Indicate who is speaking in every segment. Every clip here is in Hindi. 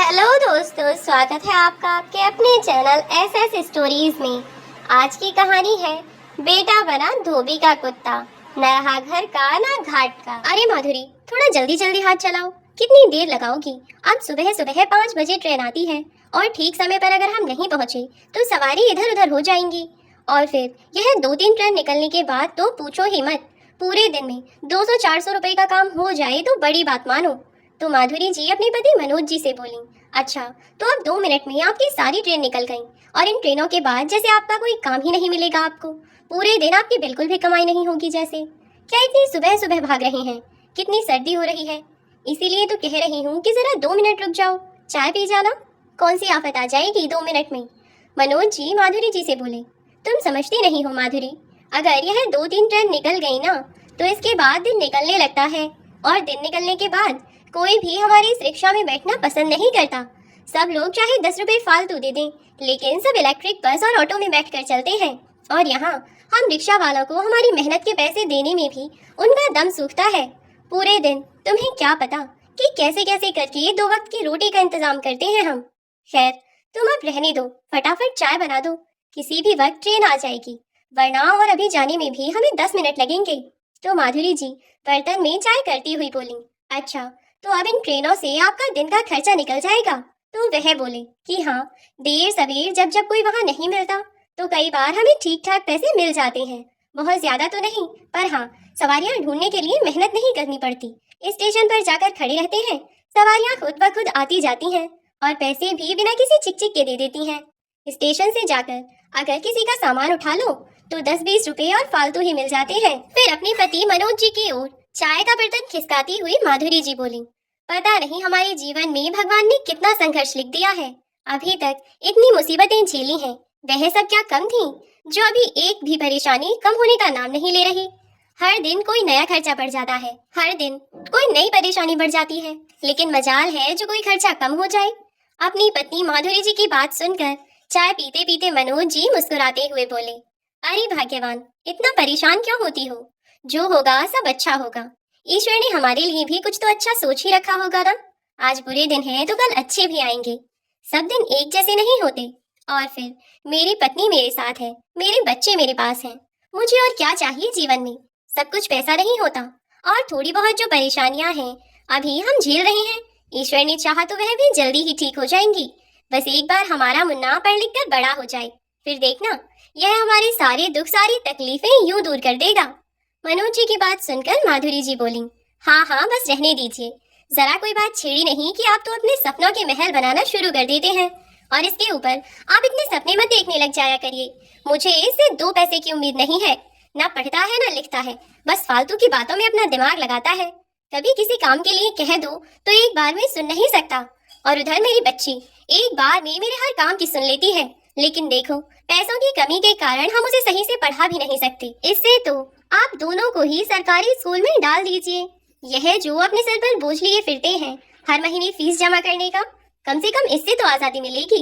Speaker 1: हेलो दोस्तों, स्वागत है आपका आपके अपने चैनल एस स्टोरीज में। आज की कहानी है बेटा बना धोबी का कुत्ता, न रहा घर का न घाट का। अरे माधुरी, थोड़ा जल्दी जल्दी हाथ चलाओ, कितनी देर लगाओगी? अब सुबह सुबह 5 बजे ट्रेन आती है और ठीक समय पर अगर हम नहीं पहुंचे तो सवारी इधर उधर हो जाएंगी। और फिर यह 2-3 ट्रेन निकलने के बाद तो पूछो ही मत, पूरे दिन में 200-400 रुपए का काम हो जाए तो बड़ी बात मानो। तो माधुरी जी अपने पति मनोज जी से बोली, अच्छा तो अब 2 मिनट में आपकी सारी ट्रेन निकल गई और इन ट्रेनों के बाद जैसे आपका कोई काम ही नहीं मिलेगा आपको, पूरे दिन आपकी बिल्कुल भी कमाई नहीं होगी। जैसे क्या इतनी सुबह सुबह भाग रही हैं? कितनी सर्दी हो रही है, इसीलिए तो कह रही हूँ कि जरा 2 मिनट रुक जाओ, चाय पी जाना। कौन सी आफत आ जाएगी 2 मिनट में? मनोज जी माधुरी जी से बोले, तुम समझती नहीं हो माधुरी, अगर यह 2-3 ट्रेन निकल गई ना तो इसके बाद दिन निकलने लगता है और दिन निकलने के बाद कोई भी हमारी इस रिक्शा में बैठना पसंद नहीं करता। सब लोग चाहे 10 रुपए फालतू दे दें, लेकिन सब इलेक्ट्रिक बस और ऑटो में बैठकर चलते हैं। और यहाँ हम रिक्शा वालों को हमारी मेहनत के पैसे देने में भी उनका दम सूखता है। पूरे दिन तुम्हें क्या पता कि कैसे कैसे करके 2 वक्त की रोटी का इंतजाम करते हैं हम। खैर तुम अब रहने दो, फटाफट चाय बना दो, किसी भी वक्त ट्रेन आ जाएगी, वरना और अभी जाने में भी हमें 10 मिनट लगेंगे। तो माधुरी जी बर्तन में चाय करती हुई बोली, अच्छा तो अब इन ट्रेनों से आपका दिन का खर्चा निकल जाएगा। तो वह बोले कि हाँ, देर सवेर जब जब कोई वहाँ नहीं मिलता तो कई बार हमें ठीक ठाक पैसे मिल जाते हैं, बहुत ज्यादा तो नहीं, पर हाँ सवारियाँ ढूंढने के लिए मेहनत नहीं करनी पड़ती। स्टेशन पर जाकर खड़े रहते हैं, सवारियाँ खुद ब खुद आती जाती हैं और पैसे भी बिना किसी चिक चिक के दे देती हैं। स्टेशन से जाकर अगर किसी का सामान उठा लो तो 10-20 रुपए और फालतू ही मिल जाते हैं। फिर अपने पति मनोज जी की ओर चाय का बर्तन खिसकाती हुई माधुरी जी बोली, पता नहीं हमारे जीवन में भगवान ने कितना संघर्ष लिख दिया है, अभी तक इतनी मुसीबतें झेली हैं, वह सब क्या कम थी जो अभी एक भी परेशानी कम होने का नाम नहीं ले रही। हर दिन कोई नया खर्चा बढ़ जाता है, हर दिन कोई नई परेशानी बढ़ जाती है, लेकिन मजाल है जो कोई खर्चा कम हो जाए। अपनी पत्नी माधुरी जी की बात सुनकर चाय पीते पीते मनोज जी मुस्कुराते हुए बोले, अरे भाग्यवान, इतना परेशान क्यों होती हो? जो होगा सब अच्छा होगा, ईश्वर ने हमारे लिए भी कुछ तो अच्छा सोच ही रखा होगा ना। आज बुरे दिन हैं तो कल अच्छे भी आएंगे, सब दिन एक जैसे नहीं होते। और फिर मेरी पत्नी मेरे साथ है, मेरे बच्चे मेरे पास हैं, मुझे और क्या चाहिए जीवन में? सब कुछ पैसा नहीं होता, और थोड़ी बहुत जो परेशानियां हैं अभी हम झेल रहे हैं, ईश्वर ने चाहा तो वह भी जल्दी ही ठीक हो जाएंगी। बस एक बार हमारा मुन्ना पढ़ लिख कर बड़ा हो जाए, फिर देखना यह हमारे सारे दुख सारी तकलीफें यूं दूर कर देगा। मनोज जी की बात सुनकर माधुरी जी बोली, हाँ हाँ बस रहने दीजिए, जरा कोई बात छेड़ी नहीं कि आप तो अपने सपनों के महल बनाना शुरू कर देते हैं, और इसके ऊपर आप इतने सपने मत देखने लग जाया करिए। मुझे इससे 2 पैसे की उम्मीद नहीं है, ना पढ़ता है ना लिखता है, बस फालतू की बातों में अपना दिमाग लगाता है। कभी किसी काम के लिए कह दो तो एक बार में सुन नहीं सकता, और उधर मेरी बच्ची एक बार में मेरे हर काम की सुन लेती है, लेकिन देखो पैसों की कमी के कारण हम उसे सही से पढ़ा भी नहीं सकते। इससे तो आप दोनों को ही सरकारी स्कूल में डाल दीजिए। यह जो अपने सर पर बोझ लिए फिरते हैं हर महीने फीस जमा करने का, कम से कम इससे तो आजादी मिलेगी।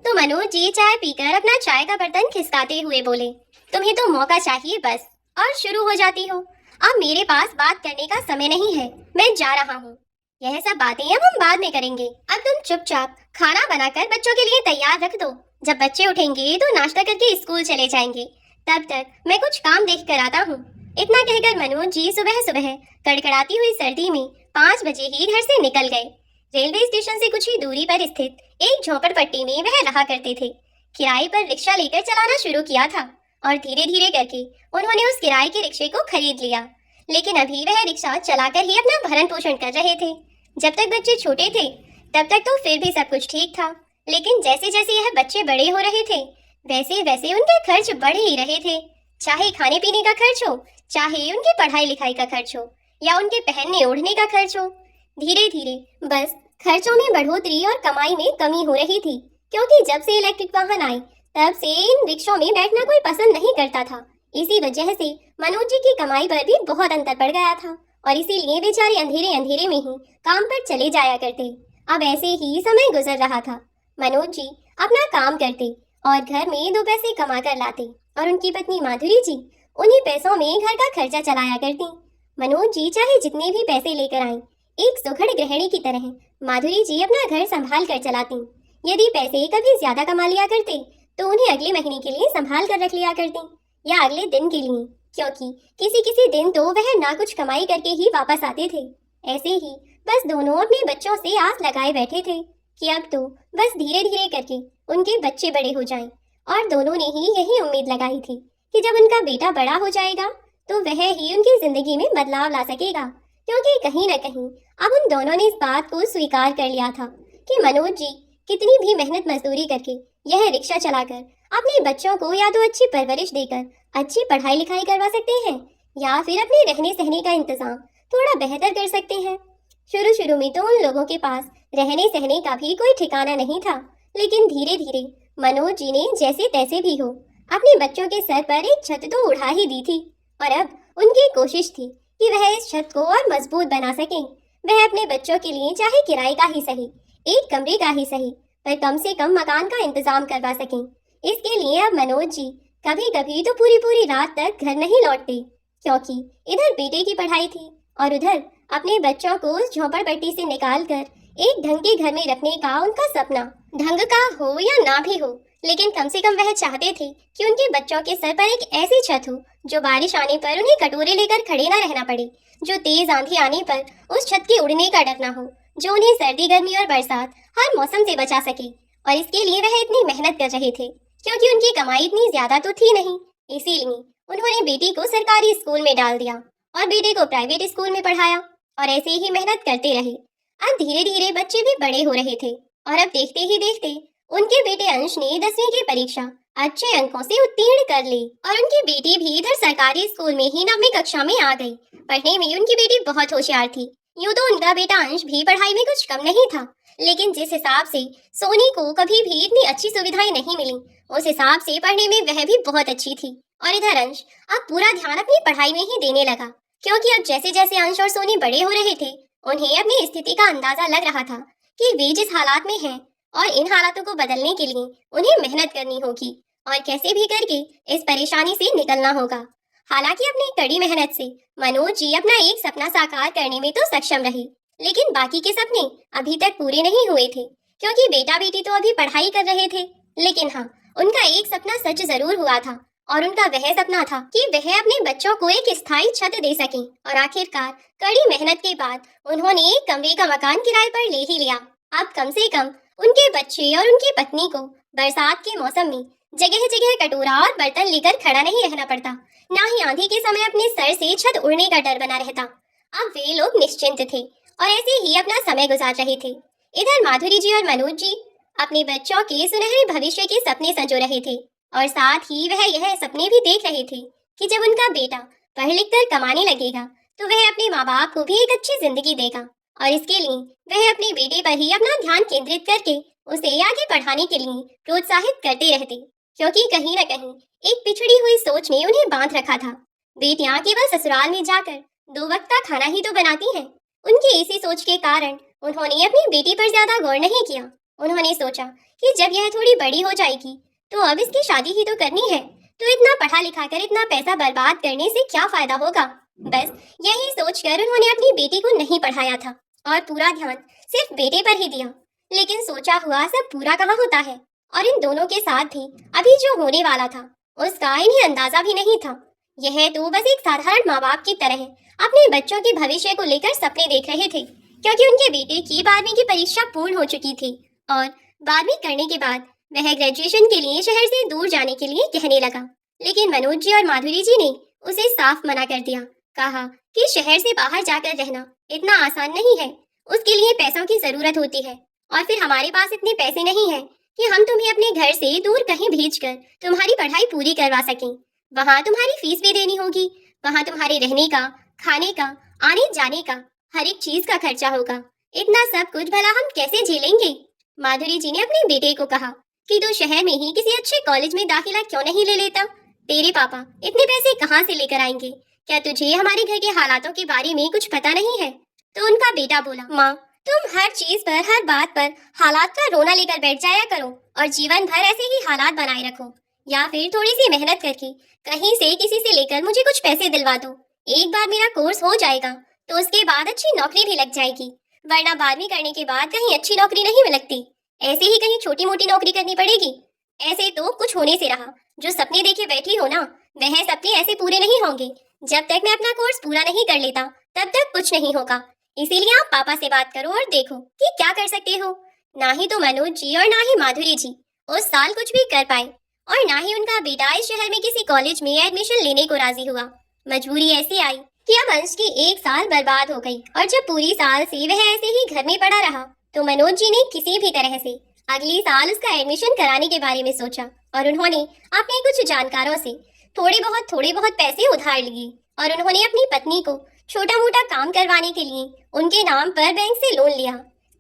Speaker 1: तो मनोज जी चाय पीकर अपना चाय का बर्तन खिसकाते हुए बोले, तुम्हें तो मौका चाहिए बस, और शुरू हो जाती हो। अब मेरे पास बात करने का समय नहीं है, मैं जा रहा हूँ। यह सब बातें अब हम बाद में करेंगे, अब तुम चुपचाप खाना बनाकर बच्चों के लिए तैयार रख दो, जब बच्चे उठेंगे तो नाश्ता करके स्कूल चले जाएंगे, तब तक मैं कुछ काम देख कर आता हूँ। इतना कहकर मनोज जी सुबह सुबह कड़कड़ाती हुई सर्दी में 5 बजे ही घर से निकल गए। रेलवे स्टेशन से कुछ ही दूरी पर स्थित एक झोपड़पट्टी में वह रहा करते थे। किराए पर रिक्शा लेकर चलाना शुरू किया था और धीरे धीरे करके उन्होंने उस किराए के रिक्शे को खरीद लिया, लेकिन अभी वह रिक्शा चलाकर ही अपना भरण पोषण कर रहे थे। जब तक बच्चे छोटे थे तब तक तो फिर भी सब कुछ ठीक था, लेकिन जैसे जैसे यह बच्चे बड़े हो रहे थे वैसे वैसे उनके खर्च बढ़ ही रहे थे, चाहे खाने पीने का खर्च हो, चाहे उनकी पढ़ाई लिखाई का खर्च हो, या उनके पहनने ओढ़ने का खर्च हो। धीरे धीरे बस खर्चों में बढ़ोतरी और कमाई में कमी हो रही थी, क्योंकि जब से इलेक्ट्रिक वाहन आए तब से इन रिक्शों में बैठना कोई पसंद नहीं करता था। इसी वजह से मनोज जी की कमाई पर भी बहुत अंतर पड़ गया था, और इसीलिए बेचारे अंधेरे अंधेरे में ही काम पर चले जाया करते। अब ऐसे ही समय गुजर रहा था। मनोज जी अपना काम करते और घर में 2 पैसे कमा कर लाते, और उनकी पत्नी माधुरी जी उन्हीं पैसों में घर का खर्चा चलाया करती। मनोज जी चाहे जितने भी पैसे लेकर आए, एक सुघड़ गृहिणी की तरह माधुरी जी अपना घर संभाल कर चलाती। यदि पैसे कभी ज्यादा कमा लिया करते तो उन्हें अगले महीने के लिए संभाल कर रख लिया करती, या अगले दिन के लिए, क्योंकि किसी किसी दिन तो वह ना कुछ कमाई करके ही वापस आते थे। ऐसे ही बस दोनों अपने बच्चों से आस लगाए बैठे थे कि अब तो बस धीरे धीरे करके उनके बच्चे बड़े हो जाएं, और दोनों ने ही यही उम्मीद लगाई थी कि जब उनका बेटा बड़ा हो जाएगा तो वह ही उनकी जिंदगी में बदलाव ला सकेगा। क्योंकि कहीं न कहीं अब उन दोनों ने इस बात को स्वीकार कर लिया था कि मनोज जी कितनी भी मेहनत मजदूरी करके यह रिक्शा चलाकर अपने बच्चों को या तो अच्छी परवरिश देकर अच्छी पढ़ाई लिखाई करवा सकते हैं, या फिर अपने रहने सहने का इंतजाम थोड़ा बेहतर कर सकते हैं। शुरू शुरू में तो उन लोगों के पास रहने सहने का भी कोई ठिकाना नहीं था, लेकिन धीरे धीरे मनोज जी ने जैसे तैसे भी हो अपने बच्चों के सर पर एक छत तो उड़ा ही दी थी, और अब उनकी कोशिश थी कि वह इस छत को और मजबूत बना सकें। वह अपने बच्चों के लिए चाहे किराए का ही सही, एक कमरे का ही सही, पर कम से कम मकान का इंतजाम करवा सकें। इसके लिए अब मनोज जी कभी कभी तो पूरी पूरी रात तक घर नहीं लौटते, क्योंकि इधर बेटे की पढ़ाई थी और उधर अपने बच्चों को उस झोपड़पट्टी से निकालकर एक ढंग के घर में रखने का उनका सपना, ढंग का हो या ना भी हो, लेकिन कम से कम वह चाहते थे कि उनके बच्चों के सर पर एक ऐसी छत हो जो बारिश आने पर उन्हें कटोरे लेकर खड़े ना रहना पड़े, जो तेज आंधी आने पर उस छत के उड़ने का डर ना हो, जो उन्हें सर्दी गर्मी और बरसात हर मौसम से बचा सके। और इसके लिए वह इतनी मेहनत कर रहे थे क्योंकि उनकी कमाई इतनी ज्यादा तो थी नहीं। इसीलिए उन्होंने बेटी को सरकारी स्कूल में डाल दिया और बेटे को प्राइवेट स्कूल में पढ़ाया, और ऐसे ही मेहनत करते रहे। अब धीरे धीरे बच्चे भी बड़े हो रहे थे, और अब देखते ही देखते उनके बेटे अंश ने 10वीं की परीक्षा अच्छे अंकों से उत्तीर्ण कर ली, और उनकी बेटी भी इधर सरकारी स्कूल में ही 9वीं कक्षा में आ गई। पढ़ने में उनकी बेटी बहुत होशियार थी। यूँ तो उनका बेटा अंश भी पढ़ाई में कुछ कम नहीं था, लेकिन जिस हिसाब से सोनी को कभी भी इतनी अच्छी सुविधाएं नहीं मिली, उस हिसाब से पढ़ने में वह भी बहुत अच्छी थी। और इधर अंश अब पूरा ध्यान अपनी पढ़ाई में ही देने लगा, क्योंकि अब जैसे जैसे अंश और सोनी बड़े हो रहे थे, उन्हें अपनी स्थिति का अंदाजा लग रहा था कि वे जिस हालात में हैं और इन हालातों को बदलने के लिए उन्हें मेहनत करनी होगी और कैसे भी करके इस परेशानी से निकलना होगा। हालांकि अपनी कड़ी मेहनत से मनोज जी अपना एक सपना साकार करने में तो सक्षम रहे, लेकिन बाकी के सपने अभी तक पूरे नहीं हुए थे, क्योंकि बेटा बेटी तो अभी पढ़ाई कर रहे थे। लेकिन हाँ, उनका एक सपना सच जरूर हुआ था, और उनका वह सपना था कि वह अपने बच्चों को एक स्थायी छत दे सकें। और आखिरकार कड़ी मेहनत के बाद उन्होंने एक कमरे का मकान किराए पर ले ही लिया। अब कम से कम उनके बच्चे और उनकी पत्नी को बरसात के मौसम में जगह जगह कटोरा और बर्तन लेकर खड़ा नहीं रहना पड़ता, ना ही आंधी के समय अपने सर से छत उड़ने का डर बना रहता। अब वे लोग निश्चिंत थे और ऐसे ही अपना समय गुजार रहे थे। इधर माधुरी जी और मनोज जी अपने बच्चों के सुनहरे भविष्य के सपने संजो रहे थे, और साथ ही वह यह सपने भी देख रहे थे कि जब उनका बेटा पढ़ लिख कर कमाने लगेगा तो वह अपने माँ बाप को भी एक अच्छी जिंदगी देगा, और इसके लिए वह अपने बेटे पर ही अपना ध्यान केंद्रित करके उसे आगे पढ़ाने के लिए प्रोत्साहित करते रहते, क्योंकि कहीं न कहीं एक पिछड़ी हुई सोच ने उन्हें बांध रखा था। बेटियां केवल ससुराल में जाकर 2 वक्त का खाना ही तो बनाती हैं। उनकी इसी सोच के कारण उन्होंने अपनी बेटी पर ज्यादा गौर नहीं किया। उन्होंने सोचा कि जब यह थोड़ी बड़ी हो जाएगी तो अब इसकी शादी ही तो करनी है, तो इतना पढ़ा लिखा कर इतना पैसा बर्बाद करने से क्या फायदा होगा। बस यही सोचकर उन्होंने अपनी बेटी को नहीं पढ़ाया था और पूरा ध्यान सिर्फ बेटे पर ही दिया। लेकिन सोचा हुआ सब पूरा कहाँ होता है, और इन दोनों के साथ भी अभी जो होने वाला था उसका इन्हें अंदाजा भी नहीं था। यह तो बस एक साधारण माँ बाप की तरह अपने बच्चों के भविष्य को लेकर सपने देख रहे थे, क्योंकि उनके बेटे की 12वीं की परीक्षा पूर्ण हो चुकी थी और 12वीं करने के बाद वह ग्रेजुएशन के लिए शहर से दूर जाने के लिए कहने लगा। लेकिन मनोज जी और माधुरी जी ने उसे साफ मना कर दिया। कहा कि शहर से बाहर जाकर रहना इतना आसान नहीं है, उसके लिए पैसों की जरूरत होती है, और फिर हमारे पास इतने पैसे नहीं हैं कि हम तुम्हें अपने घर से दूर कहीं भेजकर तुम्हारी पढ़ाई पूरी करवा सकें। वहाँ तुम्हारी फीस भी देनी होगी, वहाँ तुम्हारे रहने का, खाने का, आने जाने का, हर एक चीज का खर्चा होगा। इतना सब कुछ भला हम कैसे झेलेंगे। माधुरी जी ने अपने बेटे को कहा कि तू शहर में ही किसी अच्छे कॉलेज में दाखिला क्यों नहीं ले लेता। तेरे पापा इतने पैसे कहाँ से लेकर आएंगे, क्या तुझे हमारे घर के हालातों के बारे में कुछ पता नहीं है। तो उनका बेटा बोला, माँ तुम हर चीज पर, हर बात पर हालात का रोना लेकर बैठ जाया करो और जीवन भर ऐसे ही हालात बनाए रखो, या फिर थोड़ी सी मेहनत करके कहीं से किसी से लेकर मुझे कुछ पैसे दिलवा दो। एक बार मेरा कोर्स हो जाएगा तो उसके बाद अच्छी नौकरी भी लग जाएगी, वरना 12वीं करने के बाद कहीं अच्छी नौकरी नहीं मिलती, ऐसे ही कहीं छोटी मोटी नौकरी करनी पड़ेगी। ऐसे तो कुछ होने से रहा, जो सपने देखे बैठी हो ना, वह सपने ऐसे पूरे नहीं होंगे। जब तक मैं अपना कोर्स पूरा नहीं कर लेता तब तक कुछ नहीं होगा। इसीलिए आप पापा से बात करो और देखो कि क्या कर सकते हो। ना ही तो मनोज जी और ना ही माधुरी जी उस साल कुछ भी कर पाए, और ना ही उनका बेटा इस शहर में किसी कॉलेज में एडमिशन लेने को राजी हुआ। मजबूरी ऐसी आई कि अब अंश की 1 साल बर्बाद हो गई, और जब पूरी साल से वह ऐसे ही घर में पड़ा रहा तो मनोज जी ने किसी भी तरह से अगली साल उसका एडमिशन कराने के बारे में सोचा, और उन्होंने अपने कुछ जानकारों से थोड़े बहुत पैसे उधार लिए, और उन्होंने अपनी पत्नी को छोटा मोटा काम करवाने के लिए उनके नाम पर बैंक से लोन लिया।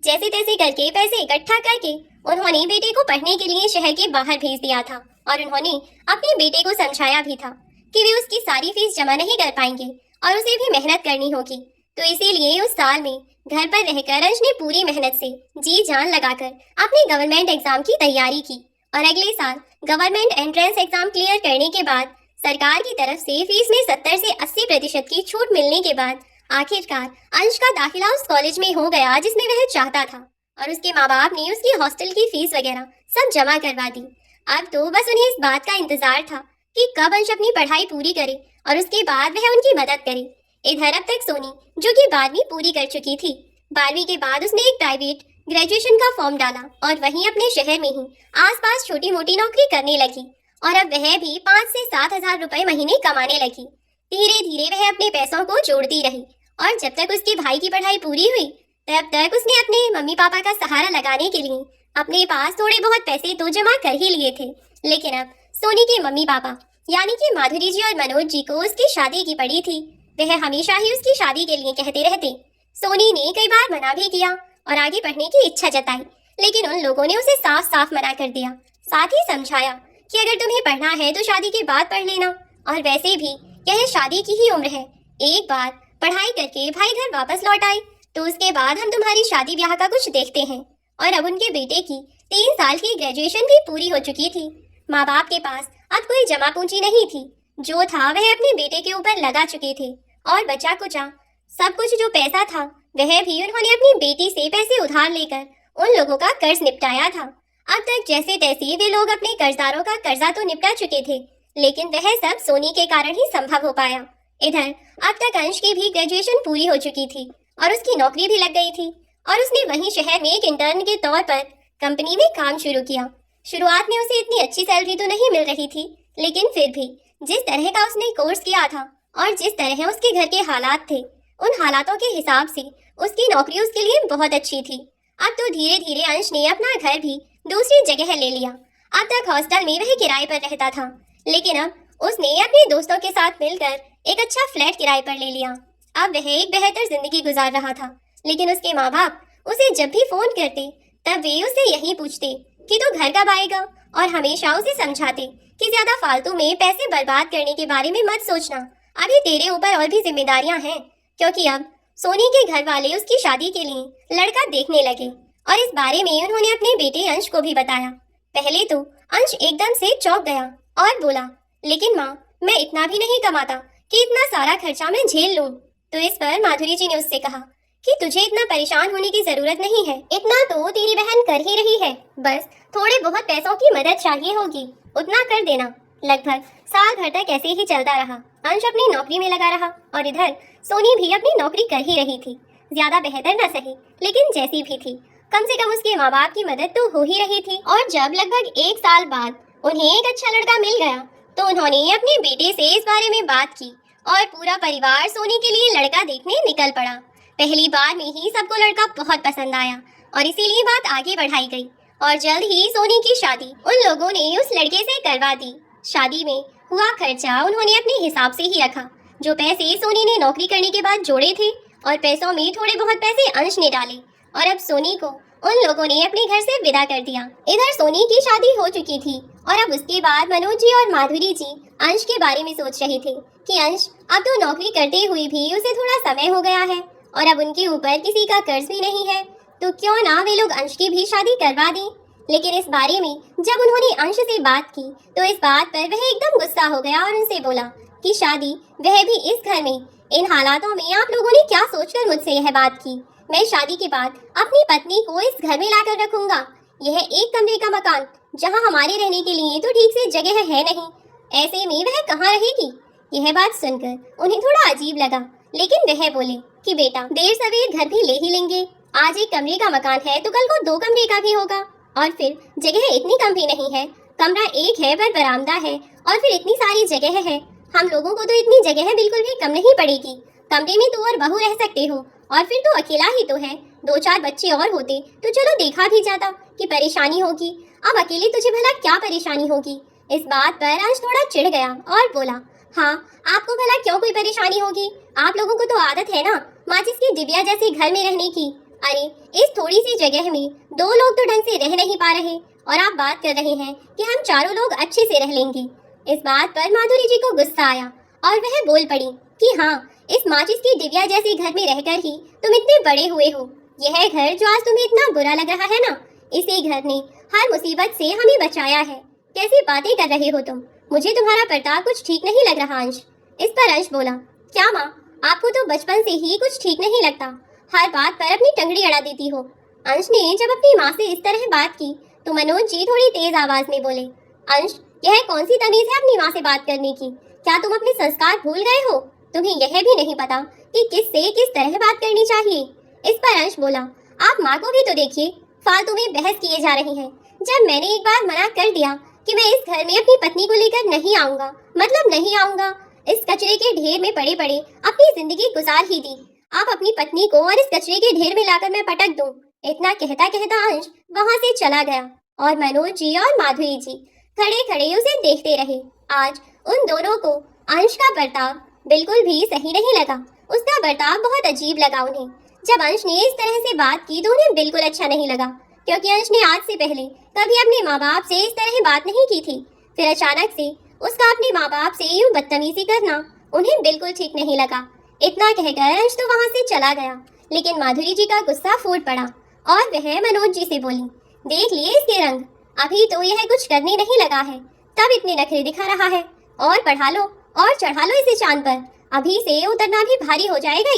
Speaker 1: जैसे तैसे करके पैसे इकट्ठा करके उन्होंने बेटे को पढ़ने के लिए शहर के बाहर भेज दिया था, और उन्होंने अपने बेटे को समझाया भी था कि वे उसकी सारी फीस जमा नहीं कर पाएंगे और उसे भी मेहनत करनी होगी। तो इसीलिए उस साल में घर पर रहकर अंश ने पूरी मेहनत से जी जान लगाकर अपने गवर्नमेंट एग्जाम की तैयारी की, और अगले साल गवर्नमेंट एंट्रेंस एग्जाम क्लियर करने के बाद सरकार की तरफ से फीस में 70 से 80% की छूट मिलने के बाद आखिरकार अंश का दाखिला उस कॉलेज में हो गया जिसमें वह चाहता था, और उसके माँ बाप ने उसकी हॉस्टल की फीस वगैरह सब जमा करवा दी। अब तो बस उन्हें इस बात का इंतजार था कि कब अंश अपनी पढ़ाई पूरी करे और उसके बाद वह उनकी मदद करे। इधर अब तक सोनी, जो कि 12वीं पूरी कर चुकी थी, 12वीं के बाद उसने एक प्राइवेट ग्रेजुएशन का फॉर्म डाला और वहीं अपने शहर में ही आसपास छोटी मोटी नौकरी करने लगी, और अब वह भी 5 से 7 हजार रुपए महीने कमाने लगी। धीरे धीरे वह अपने पैसों को जोड़ती रही, और जब तक उसके भाई की पढ़ाई पूरी हुई तब तक उसने अपने मम्मी पापा का सहारा लगाने के लिए अपने पास थोड़े बहुत पैसे तो जमा कर ही लिए थे। लेकिन अब सोनी के मम्मी पापा यानी कि माधुरी जी और मनोज जी को उसकी शादी की पड़ी थी। वह हमेशा ही उसकी शादी के लिए कहते रहते। सोनी ने कई बार मना भी किया और आगे पढ़ने की इच्छा जताई, लेकिन उन लोगों ने उसे साफ साफ मना कर दिया। साथ ही समझाया कि अगर तुम्हें पढ़ना है तो शादी के बाद पढ़ लेना, और वैसे भी यह शादी की ही उम्र है। एक बार पढ़ाई करके भाई घर वापस लौट आए तो उसके बाद हम तुम्हारी शादी ब्याह का कुछ देखते हैं। और अब उनके बेटे की 3 साल की ग्रेजुएशन भी पूरी हो चुकी थी। माँ बाप के पास अब कोई जमा पूंजी नहीं थी, जो था वह अपने बेटे के ऊपर लगा चुके थे, और बचा कुचा सब कुछ जो पैसा था वह भी उन्होंने अपनी बेटी से पैसे उधार लेकर उन लोगों का कर्ज निपटाया था। अब तक जैसे तैसे वे लोग अपने कर्जदारों का कर्जा तो निपटा चुके थे, लेकिन वह सब सोनी के कारण ही संभव हो पाया। इधर अब तक अंश की भी ग्रेजुएशन पूरी हो चुकी थी और उसकी नौकरी भी लग गई थी, और उसने वहीं शहर में एक इंटर्न के तौर पर कंपनी में काम शुरू किया। शुरुआत में उसे इतनी अच्छी सैलरी तो नहीं मिल रही थी, लेकिन फिर भी जिस तरह का उसने कोर्स किया था और जिस तरह उसके घर के हालात थे, उन हालातों के हिसाब से उसकी नौकरी उसके लिए बहुत अच्छी थी। अब तो धीरे धीरे अंश ने अपना घर भी दूसरी जगह ले लिया। अब तक हॉस्टल में वह किराए पर रहता था, लेकिन अब उसने अपने दोस्तों के साथ मिलकर एक अच्छा फ्लैट किराए पर ले लिया। अब वह एक बेहतर जिंदगी गुजार रहा था, लेकिन उसके माँ बाप उसे जब भी फोन करते तब वे उससे यही पूछते कि तू घर कब आएगा, और हमेशा उसे समझाते कि ज्यादा फालतू में पैसे बर्बाद करने के बारे में मत सोचना, अभी तेरे ऊपर और भी जिम्मेदारियां हैं, क्योंकि अब सोनी के घर वाले उसकी शादी के लिए लड़का देखने लगे। और इस बारे में उन्होंने अपने बेटे अंश को भी बताया। पहले तो अंश एकदम से चौंक गया और बोला, लेकिन माँ, मैं इतना भी नहीं कमाता कि इतना सारा खर्चा मैं झेल लूं। तो इस पर माधुरी जी ने उससे कहा कि तुझे इतना परेशान होने की जरूरत नहीं है, इतना तो तेरी बहन कर ही रही है, बस थोड़े बहुत पैसों की मदद चाहिए होगी, उतना कर देना। लगभग साल भर तक ऐसे ही चलता रहा। अंश अपनी नौकरी में लगा रहा और इधर सोनी भी अपनी नौकरी कर ही रही थी। ज्यादा बेहतर न सही, लेकिन जैसी भी थी, कम से कम उसके माँ बाप की मदद तो हो ही रही थी। और जब लगभग 1 साल बाद उन्हें एक अच्छा लड़का मिल गया तो उन्होंने अपने बेटे से इस बारे में बात की और पूरा परिवार सोनी के लिए लड़का देखने निकल पड़ा। पहली बार में ही सबको लड़का बहुत पसंद आया और इसीलिए बात आगे बढ़ाई गई और जल्द ही सोनी की शादी उन लोगों ने उस लड़के से करवा दी। शादी में हुआ खर्चा उन्होंने अपने हिसाब से ही रखा। जो पैसे सोनी ने नौकरी करने के बाद जोड़े थे और पैसों में थोड़े बहुत पैसे अंश ने डाले, और अब सोनी को उन लोगों ने अपने घर से विदा कर दिया। इधर सोनी की शादी हो चुकी थी और अब उसके बाद मनोज जी और माधुरी जी अंश के बारे में सोच रहे थे कि अंश अब तो नौकरी करते हुए भी उसे थोड़ा समय हो गया है और अब उनके ऊपर किसी का कर्ज भी नहीं है, तो क्यों ना वे लोग अंश की भी शादी करवा दें। लेकिन इस बारे में जब उन्होंने अंश से बात की तो इस बात पर वह एकदम गुस्सा हो गया और उनसे बोला कि शादी वह भी इस घर में इन हालातों में आप लोगों ने क्या सोचकर मुझसे यह बात की? मैं शादी के बाद अपनी पत्नी को इस घर में लाकर रखूंगा। यह एक कमरे का मकान, जहां हमारे रहने के लिए तो ठीक से जगह है नहीं, ऐसे में वह कहाँ रहेगी? यह बात सुनकर उन्हें थोड़ा अजीब लगा, लेकिन वह बोले कि बेटा, देर सवेर घर भी ले ही लेंगे। आज एक कमरे का मकान है तो कल को 2 कमरे का भी होगा, और फिर जगह इतनी कम भी नहीं है। कमरा एक है पर बरामदा है, और फिर इतनी सारी जगह है। हम लोगों को तो इतनी जगह बिल्कुल भी कम नहीं पड़ेगी। कमरे में तू और बहू रह सकते हो, और फिर तू अकेला ही तो है। 2-4 बच्चे और होते तो चलो देखा भी जाता कि परेशानी होगी। अब अकेले तुझे भला क्या परेशानी होगी? इस बात पर अंश थोड़ा चिढ़ गया और बोला, हाँ, आपको भला क्यों कोई परेशानी होगी? आप लोगों को तो आदत है ना माचिस की डिबिया जैसे घर में रहने की। अरे, इस थोड़ी सी जगह में 2 लोग तो ढंग से रह नहीं पा रहे, और आप बात कर रहे हैं कि हम चारों लोग अच्छे से रह लेंगे। इस बात पर माधुरी जी को गुस्सा आया और वह बोल पड़ी कि हाँ, इस माचिस की डिबिया जैसे घर में रहकर ही तुम इतने बड़े हुए हो। यह घर जो आज तुम्हें इतना बुरा लग रहा है ना, इसी घर ने हर मुसीबत से हमें बचाया है। कैसी बातें कर रहे हो तुम? मुझे तुम्हारा बर्ताव कुछ ठीक नहीं लग रहा अंश। इस पर अंश बोला, क्या माँ, आपको तो बचपन से ही कुछ ठीक नहीं लगता, हर बात पर अपनी टंगड़ी अड़ा देती हो। अंश ने जब अपनी माँ से इस तरह बात की तो मनोज जी थोड़ी तेज आवाज में बोले, अंश, यह कौन सी तमीज है अपनी माँ से बात करने की? क्या तुम अपने संस्कार भूल गए हो? तुम्हें यह भी नहीं पता कि किससे किस तरह बात करनी चाहिए? इस पर अंश बोला, आप माँ को भी तो देखिए, फालतू में बहस किए जा रही हैं। जब मैंने एक बार मना कर दिया कि मैं इस घर में अपनी पत्नी को लेकर नहीं आऊंगा, मतलब नहीं आऊंगा। इस कचरे के ढेर में पड़े पड़े अपनी जिंदगी गुजार ही दी। आप अपनी पत्नी को और इस कचरे के ढेर में लाकर मैं पटक दूं। इतना कहता कहता अंश वहां से चला गया, और मनोज जी और माधुरी जी खड़े खड़े उसे देखते रहे। आज उन दोनों को अंश का बर्ताव बिल्कुल भी सही नहीं लगा। उसका बर्ताव बहुत अजीब लगा उन्हें। जब अंश ने इस तरह से बात की तो उन्हें बिल्कुल अच्छा नहीं लगा, क्योंकि अंश ने आज से पहले कभी अपने माँ बाप से इस तरह बात नहीं की थी। फिर अचानक से उसका अपने माँ बाप से यूं बदतमीजी करना उन्हें बिल्कुल ठीक नहीं लगा। इतना कहकर अंश तो वहाँ से चला गया, लेकिन माधुरी जी का गुस्सा फूट पड़ा और वह मनोज जी से बोली, देख लिए इसके रंग, अभी तो यह कुछ करने नहीं लगा है, तब इतने नखरे दिखा रहा है। और बढ़ा लो और चढ़ा लो इसे चांद पर, अभी से उतरना भी भारी हो जाएगा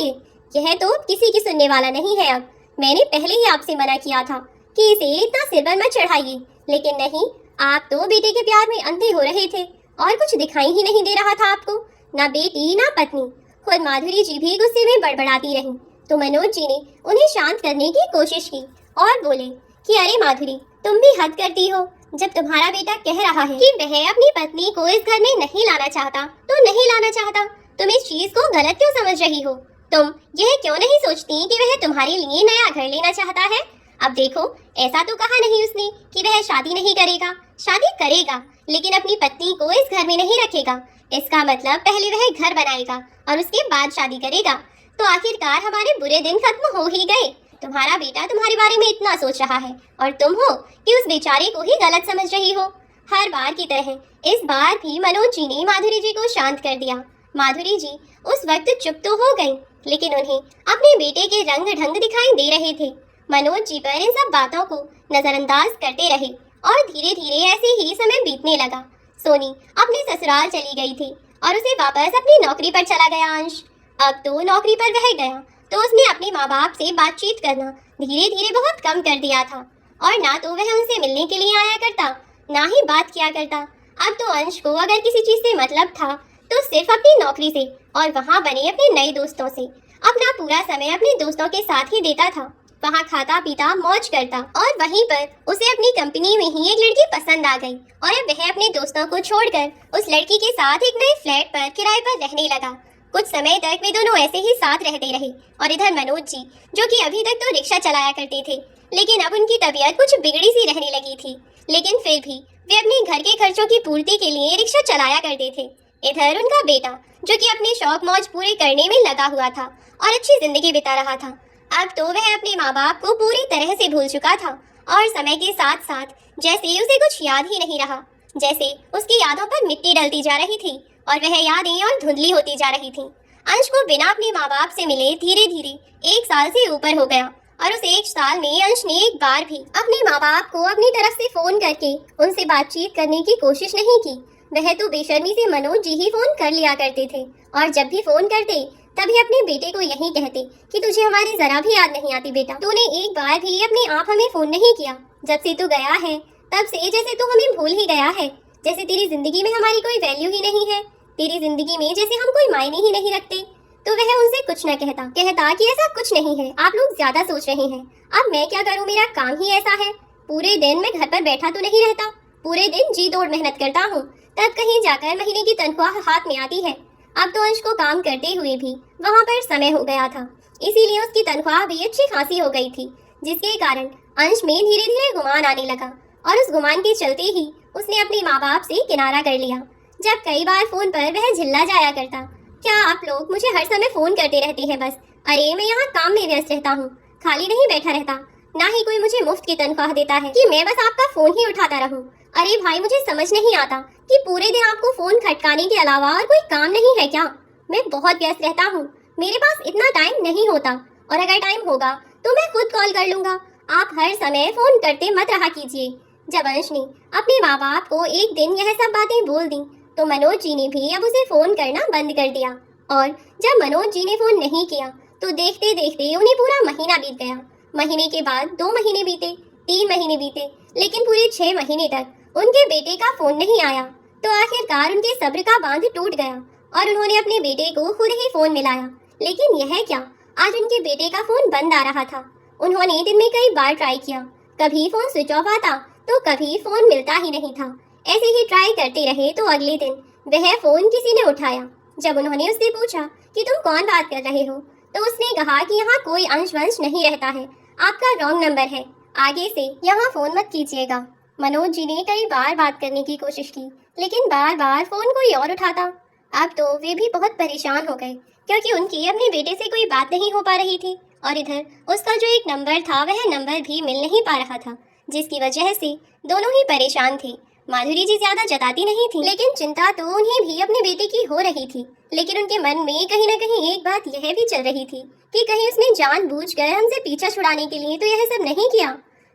Speaker 1: यह तो किसी की सुनने वाला नहीं है। अब मैंने पहले ही आपसे मना किया था कि इसे इतना सिर पर मत चढ़ाइए, लेकिन नहीं, आप तो बेटे के प्यार में अंधे हो रहे थे और कुछ दिखाई ही नहीं दे रहा था आपको, ना बेटी ना पत्नी। खुद माधुरी जी भी गुस्से में बड़बड़ाती रही तो मनोज जी ने उन्हें शांत करने की कोशिश की और बोले कि अरे माधुरी, तुम भी हद करती हो। जब तुम्हारा बेटा कह रहा है कि वह अपनी पत्नी को इस घर में नहीं लाना चाहता तो नहीं लाना चाहता, तुम इस चीज को गलत क्यों समझ रही हो? तुम यह क्यों नहीं सोचती कि वह तुम्हारे लिए नया घर लेना चाहता है? अब देखो, ऐसा तो कहा नहीं उसने कि वह शादी नहीं करेगा। शादी करेगा, लेकिन अपनी पत्नी को इस घर में नहीं रखेगा। इसका मतलब पहले वह घर बनाएगा और उसके बाद शादी करेगा। तो आखिरकार हमारे बुरे दिन खत्म हो ही गए। तुम्हारा बेटा तुम्हारे बारे में इतना सोच रहा है और तुम हो कि उस बेचारे को ही गलत समझ रही हो। हर बार की तरह इस बार भी मनोज जी ने माधुरी जी को शांत कर दिया। माधुरी जी उस वक्त चुप तो हो गई, लेकिन उन्हें अपने बेटे के रंग ढंग दिखाई दे रहे थे। मनोज जी पर इन सब बातों को नजरअंदाज करते रहे और धीरे धीरे ऐसे ही समय बीतने लगा। सोनी अपने ससुराल चली गई थी और उसे वापस अपनी नौकरी पर चला गया अंश। अब तो नौकरी पर रह गया तो उसने अपने माँ बाप से बातचीत करना धीरे धीरे बहुत कम कर दिया था, और ना तो वह उनसे मिलने के लिए आया करता, ना ही बात किया करता। अब तो अंश को अगर किसी चीज से मतलब था तो सिर्फ अपनी नौकरी से और वहाँ बने अपने नए दोस्तों से। अपना पूरा समय अपने दोस्तों के साथ ही देता था, वहाँ खाता पीता मौज करता, और वहीं पर उसे अपनी कंपनी में ही एक लड़की पसंद आ गई और अब वह अपने दोस्तों को छोड़कर उस लड़की के साथ एक नए फ्लैट पर किराए पर रहने लगा। कुछ समय तक वे दोनों ऐसे ही साथ रहते रहे, और इधर मनोज जी, जो कि अभी तक तो रिक्शा चलाया करते थे, लेकिन अब उनकी तबीयत कुछ बिगड़ी सी रहने लगी थी, लेकिन फिर भी वे अपने घर के खर्चों की पूर्ति के लिए रिक्शा चलाया करते थे। इधर उनका बेटा, जो कि अपने शौक मौज पूरे करने में लगा हुआ था और अच्छी जिंदगी बिता रहा था, अब तो वह अपने माँ बाप को पूरी तरह से भूल चुका था, और समय के साथ साथ जैसे उसे कुछ याद ही नहीं रहा, जैसे उसकी यादों पर मिट्टी डलती जा रही थी और वह यादें और धुंधली होती जा रही थी। अंश को बिना अपने माँ बाप से मिले धीरे धीरे 1 साल से ऊपर हो गया, और उस 1 साल में अंश ने एक बार भी अपने माँ बाप को अपनी तरफ से फोन करके उनसे बातचीत करने की कोशिश नहीं की। वह तो बेशर्मी से मनोज जी ही फोन कर लिया करते थे, और जब भी फोन करते तभी अपने बेटे को यही कहते कि तुझे हमारी जरा भी याद नहीं आती बेटा, तूने एक बार भी अपने आप हमें फोन नहीं किया। जब से तू गया है तब से जैसे तू हमें भूल ही गया है, जैसे तेरी जिंदगी में हमारी कोई वैल्यू ही नहीं है, तेरी जिंदगी में जैसे हम कोई मायने ही नहीं रखते। तो वह उनसे कुछ न कहता कि ऐसा कुछ नहीं है, आप लोग ज्यादा सोच रहे हैं। अब मैं क्या करूं, मेरा काम ही ऐसा है। पूरे दिन मैं घर पर बैठा तो नहीं रहता, पूरे दिन जी तोड़ मेहनत करता हूँ, तब कहीं जाकर महीने की तनख्वाह हाथ में आती है। अब तो अंश को काम करते हुए भी वहाँ पर समय हो गया था, इसीलिए उसकी तनख्वाह भी अच्छी खासी हो गई थी, जिसके कारण अंश में धीरे धीरे गुमान आने लगा। और उस गुमान के चलते ही उसने अपने माँ बाप से किनारा कर लिया। जब कई बार फोन पर वह झिल्ला जाया करता, क्या आप लोग मुझे हर समय फोन करते रहते हैं बस? अरे मैं यहाँ काम में व्यस्त रहता हूँ, खाली नहीं बैठा रहता, ना ही कोई मुझे मुफ्त की तनख्वाह देता है कि मैं बस आपका फोन ही उठाता रहूं। अरे भाई, मुझे समझ नहीं आता कि पूरे दिन आपको फोन खटकाने के अलावा और कोई काम नहीं है क्या? मैं बहुत व्यस्त रहता हूँ, मेरे पास इतना टाइम नहीं होता, और अगर टाइम होगा तो मैं खुद कॉल कर लूंगा। आप हर समय फोन करते मत रहा कीजिए। जब अंश ने अपने माँ बाप को एक दिन यह सब बातें बोल दी तो मनोज जी ने भी अब उसे फोन करना बंद कर दिया। और जब मनोज जी ने फोन नहीं किया तो देखते देखते उन्हें पूरा महीना बीत गया। महीने के बाद 2 महीने बीते, 3 महीने बीते, लेकिन पूरे 6 महीने तक उनके बेटे का फोन नहीं आया। तो आखिरकार उनके सब्र का बांध टूट गया और उन्होंने अपने बेटे को खुद ही फोन मिलाया। लेकिन यह क्या, आज उनके बेटे का फोन बंद आ रहा था। उन्होंने दिन में कई बार ट्राई किया, कभी फोन स्विच ऑफ आता तो कभी फोन मिलता ही नहीं था। ऐसे ही ट्राई करते रहे तो अगले दिन वह फोन किसी ने उठाया। जब उन्होंने उससे पूछा कि तुम कौन बात कर रहे हो, तो उसने कहा कि यहाँ कोई अंश वंश नहीं रहता है, आपका रॉन्ग नंबर है, आगे से यहाँ फोन मत कीजिएगा। मनोज जी ने कई बार बात करने की कोशिश की, लेकिन बार बार फोन कोई और उठाता। अब तो वे भी बहुत परेशान हो गए, क्योंकि उनकी अपने बेटे से कोई बात नहीं हो पा रही थी, और इधर उसका जो एक नंबर था वह नंबर भी मिल नहीं पा रहा था, जिसकी वजह से दोनों ही परेशान थे। माधुरी जी ज्यादा जताती नहीं थी, लेकिन चिंता तो उन्हें भी अपने बेटे की हो रही थी। लेकिन उनके मन में कहीं न कहीं एक बात यह भी चल रही थी कि कहीं उसने जानबूझकर हमसे पीछा छुड़ाने के लिए तो यह सब नहीं किया।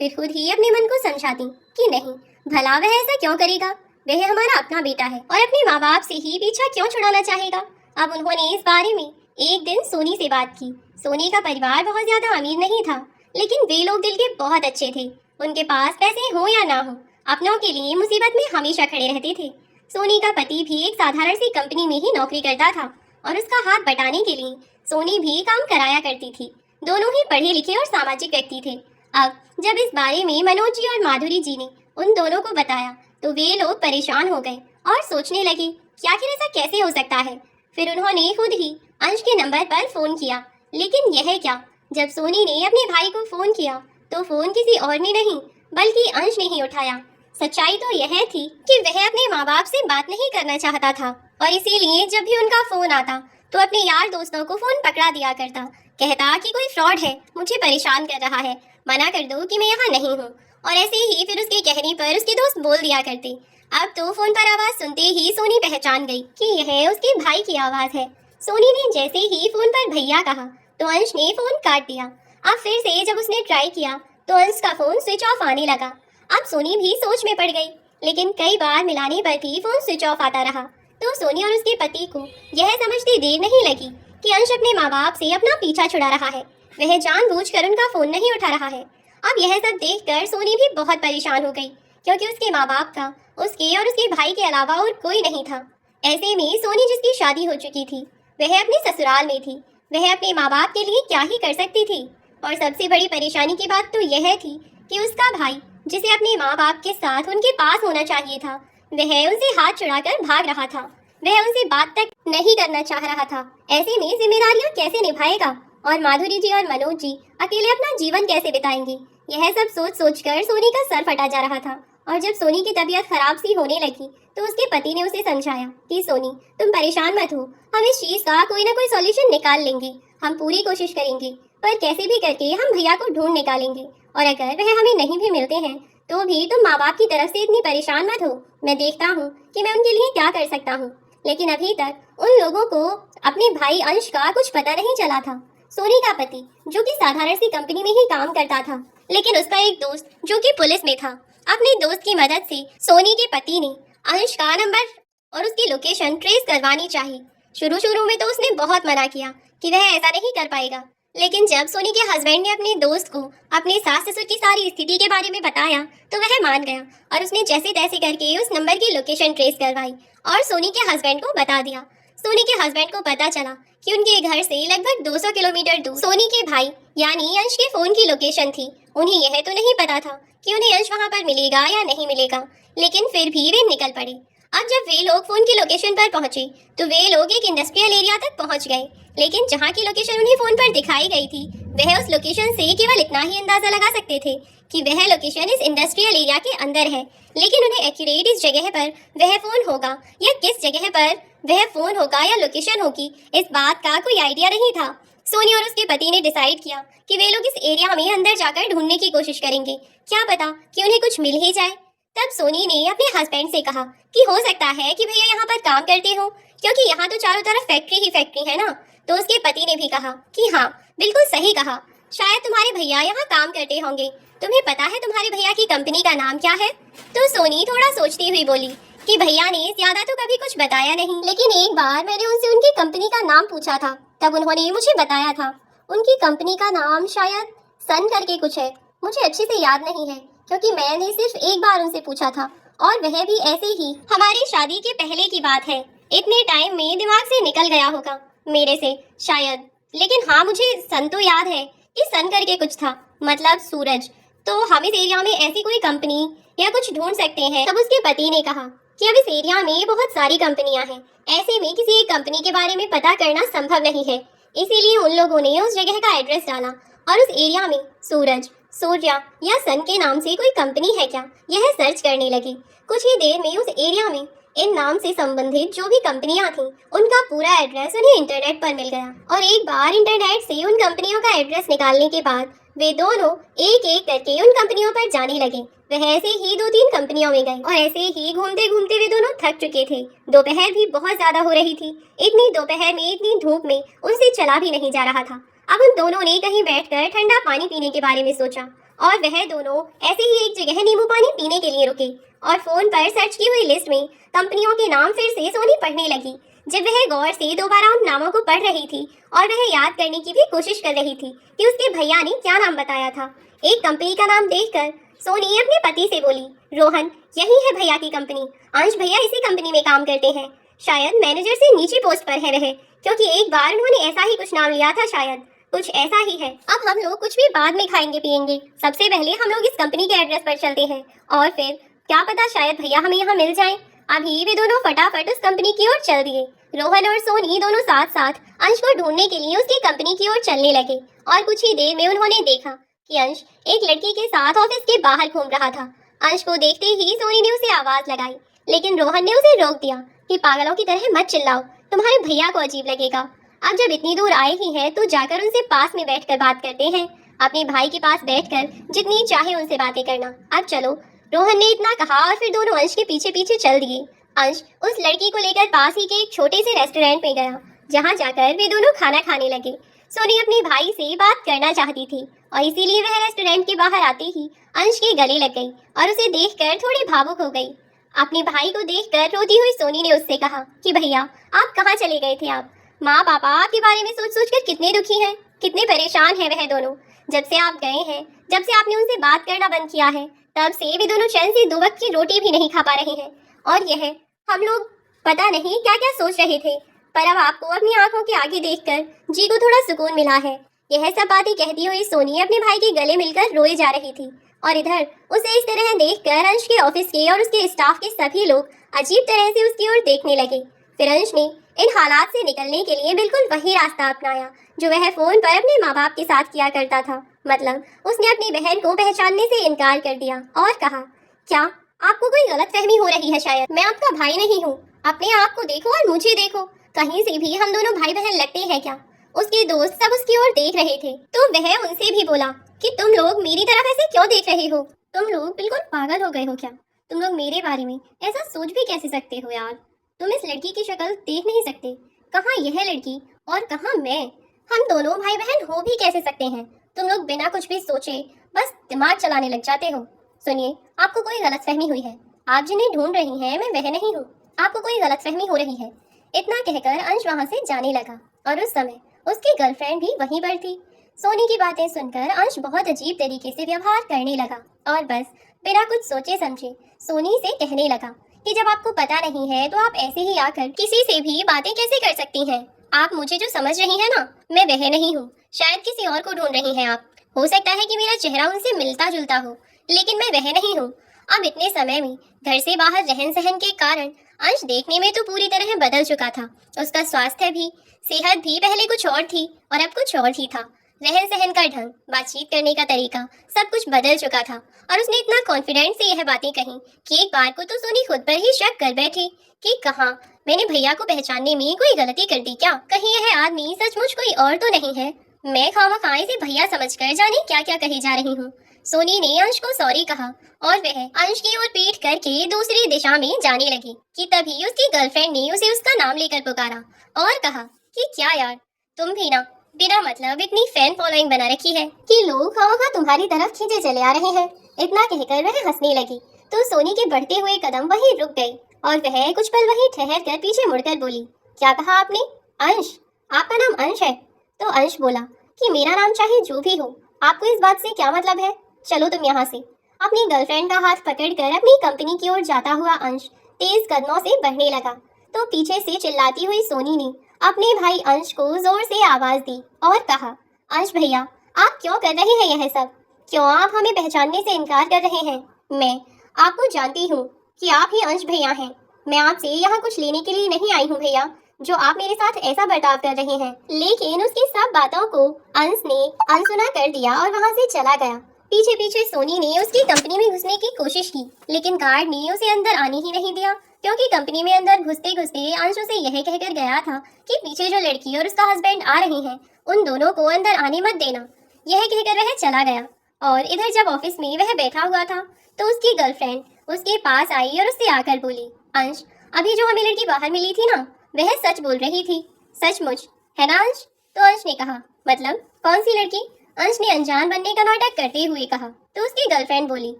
Speaker 1: फिर खुद ही अपने मन को समझाती कि नहीं, भला वह ऐसा क्यों करेगा, वह हमारा अपना बेटा है और अपने माँ बाप से ही पीछा क्यों छुड़ाना चाहेगा। अब उन्होंने इस बारे में एक दिन सोनी से बात की। सोनी का परिवार बहुत ज्यादा अमीर नहीं था, लेकिन वे लोग दिल के बहुत अच्छे थे। उनके पास पैसे हो या ना हो, अपनों के लिए मुसीबत में हमेशा खड़े रहते थे। सोनी का पति भी एक साधारण सी कंपनी में ही नौकरी करता था और उसका हाथ बटाने के लिए सोनी भी काम कराया करती थी। दोनों ही पढ़े लिखे और सामाजिक व्यक्ति थे। अब जब इस बारे में मनोज जी और माधुरी जी ने उन दोनों को बताया तो वे लोग परेशान हो गए और सोचने लगे कि आखिर ऐसा कैसे हो सकता है। फिर उन्होंने खुद ही अंश के नंबर पर फोन किया, लेकिन यह क्या, जब सोनी ने अपने भाई को फोन किया तो फोन किसी और ने नहीं बल्कि अंश ने ही उठाया। सच्चाई तो यह थी कि वह अपने माँ बाप से बात नहीं करना चाहता था, और इसीलिए जब भी उनका फोन आता तो अपने यार दोस्तों को फोन पकड़ा दिया करता, कहता कि कोई फ्रॉड है, मुझे परेशान कर रहा है, मना कर दो कि मैं यहाँ नहीं हूँ। और ऐसे ही फिर उसके कहने पर उसके दोस्त बोल दिया करते। अब तो फोन पर आवाज सुनते ही सोनी पहचान गई कि यह उसके भाई की आवाज है। सोनी ने जैसे ही फोन पर भैया कहा तो अंश ने फोन काट दिया। अब फिर से जब उसने ट्राई किया तो अंश का फोन स्विच ऑफ आने लगा। अब सोनी भी सोच में पड़ गई, लेकिन कई बार मिलाने पर भी फोन स्विच ऑफ आता रहा। तो सोनी और उसके पति को यह समझते देर नहीं लगी कि अंश अपने माँ बाप से अपना पीछा छुड़ा रहा है, वह जानबूझकर उनका फोन नहीं उठा रहा है। अब यह सब देखकर सोनी भी बहुत परेशान हो गई, क्योंकि उसके माँ बाप का उसके और उसके भाई के अलावा और कोई नहीं था। ऐसे में सोनी, जिसकी शादी हो चुकी थी, वह अपने ससुराल में थी, वह अपने माँ बाप के लिए क्या ही कर सकती थी। और सबसे बड़ी परेशानी की बात तो यह थी कि उसका भाई, जिसे अपने माँ बाप के साथ उनके पास होना चाहिए था, वह उनसे हाथ छुड़ाकर भाग रहा था। वह उनसे बात तक नहीं करना चाह रहा था। ऐसे में जिम्मेदारियां कैसे निभाएगा और माधुरी जी और मनोज जी अकेले अपना जीवन कैसे बिताएंगे। यह सब सोच सोचकर सोनी का सर फटा जा रहा था। और जब सोनी की तबीयत खराब सी होने लगी तो उसके पति ने उसे समझाया कि सोनी, तुम परेशान मत हो, हम इस चीज का कोई ना कोई सॉल्यूशन निकाल लेंगे, हम पूरी कोशिश करेंगे, पर कैसे भी करके हम भैया को ढूंढ निकालेंगे। और अगर वह हमें नहीं भी मिलते हैं तो भी तुम माँ बाप की तरफ से इतनी परेशान मत हो, मैं देखता हूँ कि मैं उनके लिए क्या कर सकता हूँ। लेकिन अभी तक उन लोगों को अपने भाई अंश का कुछ पता नहीं चला था। सोनी का पति, जो कि साधारण सी कंपनी में ही काम करता था, लेकिन उसका एक दोस्त जो कि पुलिस में था, अपने दोस्त की मदद से सोनी के पति ने अंश का नंबर और उसकी लोकेशन ट्रेस करवानी चाहिए। शुरू शुरू में तो उसने बहुत मना किया कि वह ऐसा नहीं कर पाएगा, लेकिन जब सोनी के हस्बैंड ने अपने दोस्त को अपने सास ससुर की सारी स्थिति के बारे में बताया तो वह मान गया और उसने जैसे तैसे करके उस नंबर की लोकेशन ट्रेस करवाई और सोनी के हस्बैंड को बता दिया। सोनी के हस्बैंड को पता चला कि उनके घर से लगभग 200 किलोमीटर दूर सोनी के भाई यानी अंश के फोन की लोकेशन थी। उन्हें यह तो नहीं पता था कि उन्हें अंश वहां पर मिलेगा या नहीं मिलेगा, लेकिन फिर भी वे निकल पड़े। अब जब वे लोग फोन की लोकेशन पर पहुंचे तो वे लोग एक इंडस्ट्रियल एरिया तक पहुंच गए, लेकिन जहां की लोकेशन उन्हें फोन पर दिखाई गई थी वह उस लोकेशन से केवल इतना ही अंदाजा लगा सकते थे कि वह लोकेशन इस इंडस्ट्रियल एरिया के अंदर है, लेकिन उन्हें एक्यूरेट इस जगह पर वह फोन होगा या किस जगह पर वह फोन होगा या लोकेशन होगी इस बात का कोई आइडिया नहीं था। सोनी और उसके पति ने डिसाइड किया कि वे लोग इस एरिया में अंदर जाकर ढूंढने की कोशिश करेंगे, क्या पता कि उन्हें कुछ मिल ही जाए। तब सोनी ने अपने हस्बैंड से कहा कि हो सकता है कि भैया यहाँ पर काम करते हो, क्योंकि यहाँ तो चारों तरफ फैक्ट्री ही फैक्ट्री है ना। तो उसके पति ने भी कहा कि हाँ बिल्कुल सही कहा, शायद तुम्हारे भैया यहाँ काम करते होंगे। तुम्हें पता है तुम्हारे भैया की कंपनी का नाम क्या है? तो सोनी थोड़ा सोचती हुई बोली कि भैया ने ज्यादा तो कभी कुछ बताया नहीं, लेकिन एक बार मैंने उनसे उनकी कंपनी का नाम पूछा था, तब उन्होंने मुझे बताया था उनकी कंपनी का नाम शायद सन करके कुछ है। मुझे अच्छे से याद नहीं है क्योंकि मैंने सिर्फ एक बार उनसे पूछा था और वह भी ऐसे ही हमारी शादी के पहले की बात है। इतने टाइम में दिमाग से निकल गया होगा मेरे से शायद, लेकिन हाँ मुझे सन तो याद है कि सन करके कुछ था, मतलब सूरज। तो हम इस एरिया में ऐसी कोई कंपनी या कुछ ढूंढ सकते हैं। तब उसके पति ने कहा कि अब इस एरिया में बहुत सारी कंपनियां हैं, ऐसे में किसी एक कंपनी के बारे में पता करना संभव नहीं है, इसीलिए उन लोगों ने उस जगह का एड्रेस डाला और उस एरिया में सूरज, सूर्या या सन के नाम से कोई कंपनी है क्या यह सर्च करने लगे। कुछ ही देर में उस एरिया में इन नाम से संबंधित जो भी कंपनियां थीं उनका पूरा एड्रेस उन्हें इंटरनेट पर मिल गया और एक बार इंटरनेट से उन कंपनियों का एड्रेस निकालने के बाद वे दोनों एक एक करके उन कंपनियों पर जाने लगे। वह ऐसे ही 2-3 कंपनियों में गए और ऐसे ही घूमते घूमते वे दोनों थक चुके थे। दोपहर भी बहुत ज्यादा हो रही थी, इतनी दोपहर में इतनी धूप में उनसे चला भी नहीं जा रहा था। अब उन दोनों ने कहीं बैठकर ठंडा पानी पीने के बारे में सोचा और वह दोनों ऐसे ही एक जगह नींबू पानी पीने के लिए रुके और फोन पर सर्च की हुई लिस्ट में कंपनियों के नाम फिर से सोनी पढ़ने लगी। जब वह गौर से दोबारा उन नामों को पढ़ रही थी और वह याद करने की भी कोशिश कर रही थी कि उसके भैया ने क्या नाम बताया था, एक कंपनी का नाम देखकर सोनी अपने पति से बोली, रोहन यही है भैया की कंपनी, अंश भैया इसी कंपनी में काम करते हैं, शायद मैनेजर से नीचे पोस्ट पर है वह, क्योंकि एक बार उन्होंने ऐसा ही कुछ नाम लिया था, शायद कुछ ऐसा ही है। अब हम लोग कुछ भी बाद में खाएंगे पिएंगे, सबसे पहले हम लोग इस कंपनी के एड्रेस पर चलते हैं और फिर क्या पता शायद भैया हमें यहाँ मिल जाए। अभी वे दोनों फटाफट उस कंपनी की ओर चल दिए। रोहन और सोनी दोनों साथ साथ अंश को ढूंढने के लिए उसकी कंपनी की ओर चलने लगे और कुछ ही देर में उन्होंने देखा कि अंश एक लड़की के साथ ऑफिस के बाहर घूम रहा था। अंश को देखते ही सोनी ने उसे आवाज लगाई, लेकिन रोहन ने उसे रोक दिया कि पागलों की तरह मत चिल्लाओ, तुम्हारे भैया को अजीब लगेगा। अब जब इतनी दूर आए ही हैं तो जाकर उनसे पास में बैठकर बात करते हैं, अपने भाई के पास बैठकर जितनी चाहे उनसे बातें करना। अब चलो, रोहन ने इतना कहा और फिर दोनों अंश के पीछे पीछे चल दिए। अंश उस लड़की को लेकर पास ही के एक छोटे से रेस्टोरेंट में गया, जहाँ जाकर वे दोनों खाना खाने लगे। सोनी अपने भाई से बात करना चाहती थी और इसीलिए वह रेस्टोरेंट के बाहर आते ही अंश के गले लग गई और उसे देखकर थोड़ी भावुक हो गई। अपने भाई को देखकर रोती हुई सोनी ने उससे कहा कि भैया आप कहाँ चले गए थे? आप माँ पापा आपके बारे में सोच सोच कर कितने दुखी हैं, कितने परेशान हैं वह दोनों। जब से आप गए हैं, जब से आपने उनसे बात करना बंद किया है, तब से वे दोनों चैन से 2 वक्त की रोटी भी नहीं खा पा रहे हैं। और यह हम लोग पता नहीं क्या क्या सोच रहे थे, पर अब आपको अपनी आंखों के आगे देखकर जी को थोड़ा सुकून मिला है। यह सब बातें कहती हुई सोनी अपने भाई के गले मिलकर रोए जा रही थी और इधर उसे इस तरह देखकर अंश के ऑफिस के और उसके स्टाफ के सभी लोग अजीब तरह से उसकी ओर देखने लगे। फिर अंश ने इन हालात से निकलने के लिए बिल्कुल वही रास्ता अपनाया जो वह फोन पर अपने माँ बाप के साथ किया करता था। मतलब उसने अपनी बहन को पहचानने से इनकार कर दिया और कहा, क्या आपको कोई गलतफहमी हो रही है? शायद मैं आपका भाई नहीं हूँ, अपने आप को देखो और मुझे देखो, कहीं से भी हम दोनों भाई बहन लगते हैं क्या? उसके दोस्त सब उसकी ओर देख रहे थे तो वह उनसे भी बोला कि तुम लोग मेरी तरफ ऐसे क्यों देख रहे हो? तुम लोग बिल्कुल पागल हो गए हो क्या? तुम लोग मेरे बारे में ऐसा सोच भी कैसे सकते हो यार? तुम इस लड़की की शक्ल देख नहीं सकते, कहाँ यह लड़की और कहाँ मैं? हम दोनों भाई बहन हो भी कैसे सकते हैं? तुम लोग बिना कुछ भी सोचे बस दिमाग चलाने लग जाते हो। सुनिए, आपको कोई गलतफहमी हुई है, आप जिन्हें ढूंढ रही हैं मैं वह नहीं हूँ, आपको कोई गलतफहमी हो रही है। इतना कहकर अंश वहां से जाने लगा और उस समय उसकी गर्लफ्रेंड भी वहीं पर थी। सोनी की बातें सुनकर अंश बहुत अजीब तरीके से व्यवहार करने लगा और बस बिना कुछ सोचे समझे सोनी से कहने लगा कि जब आपको पता नहीं है तो आप ऐसे ही आकर किसी से भी बातें कैसे कर सकती हैं? आप मुझे जो समझ रही हैं ना, मैं वह नहीं हूँ। शायद किसी और को ढूंढ रही हैं आप। हो सकता है कि मेरा चेहरा उनसे मिलता जुलता हो, लेकिन मैं वह नहीं हूँ। अब इतने समय में घर से बाहर रहन सहन के कारण अंश देखने में तो पूरी तरह बदल चुका था। उसका स्वास्थ्य भी, सेहत भी पहले कुछ और थी और अब कुछ और ही था। रहन सहन का ढंग, बातचीत करने का तरीका, सब कुछ बदल चुका था और उसने इतना कॉन्फिडेंस से यह बातें कही कि एक बार को तो सोनी खुद पर ही शक कर बैठी कि कहाँ मैंने भैया को पहचानने में कोई गलती कर दी क्या? कहीं यह आदमी सचमुच कोई और तो नहीं है? मैं खामखाई से भैया समझकर जाने क्या क्या कही जा रही हूँ। सोनी ने अंश को सॉरी कहा और वह अंश की ओर पीठ करके दूसरी दिशा में जाने लगी कि तभी उसकी गर्लफ्रेंड ने उसे उसका नाम लेकर पुकारा और कहा कि क्या यार, तुम भी ना बिना मतलब इतनी फैन फॉलोइंग बना रखी है कि लोग खामखा तुम्हारी तरफ खींचे चले आ रहे हैं। इतना कहकर वह हंसने लगी तो सोनी के बढ़ते हुए कदम वहीं रुक गए और वह कुछ पल वहीं ठहर कर पीछे मुड़कर बोली, क्या कहा आपने? अंश? आपका नाम अंश है? तो अंश बोला कि मेरा नाम चाहे जो भी हो, आपको इस बात से क्या मतलब है? चलो तुम यहाँ से। अपनी गर्लफ्रेंड का हाथ पकड़कर अपनी कंपनी की ओर जाता हुआ अंश तेज कदमों से बढ़ने लगा तो पीछे से चिल्लाती हुई सोनी ने अपने भाई अंश को जोर से आवाज दी और कहा, अंश भैया, आप क्यों कर रहे हैं यह सब? क्यों आप हमें पहचानने से इनकार कर रहे हैं? मैं आपको जानती हूँ कि आप ही अंश भैया हैं। मैं आपसे यहाँ कुछ लेने के लिए नहीं आई हूँ भैया, जो आप मेरे साथ ऐसा बर्ताव कर रहे हैं। लेकिन उसकी सब बातों को अंश ने अनसुना कर दिया और वहाँ से चला गया। पीछे पीछे सोनी ने उसकी कंपनी में घुसने की कोशिश की, लेकिन गार्ड ने उसे अंदर आने ही नहीं दिया, क्योंकि कंपनी में अंदर घुसते घुसते अंश उसे यह कहकर गया था कि पीछे जो लड़की और उसका हस्बैंड आ रहे हैं उन दोनों को अंदर आने मत देना। यह कहकर वह चला गया और इधर जब ऑफिस में वह बैठा हुआ था तो उसकी गर्लफ्रेंड उसके पास आई और उससे आकर बोली, अंश, अभी जो हमें लड़की बाहर मिली थी ना, वह सच बोल रही थी। सचमुच है ना अंश? तो अंश ने कहा, मतलब कौन सी लड़की? अंश ने अनजान बनने का नाटक करते हुए कहा तो उसकी गर्लफ्रेंड बोली,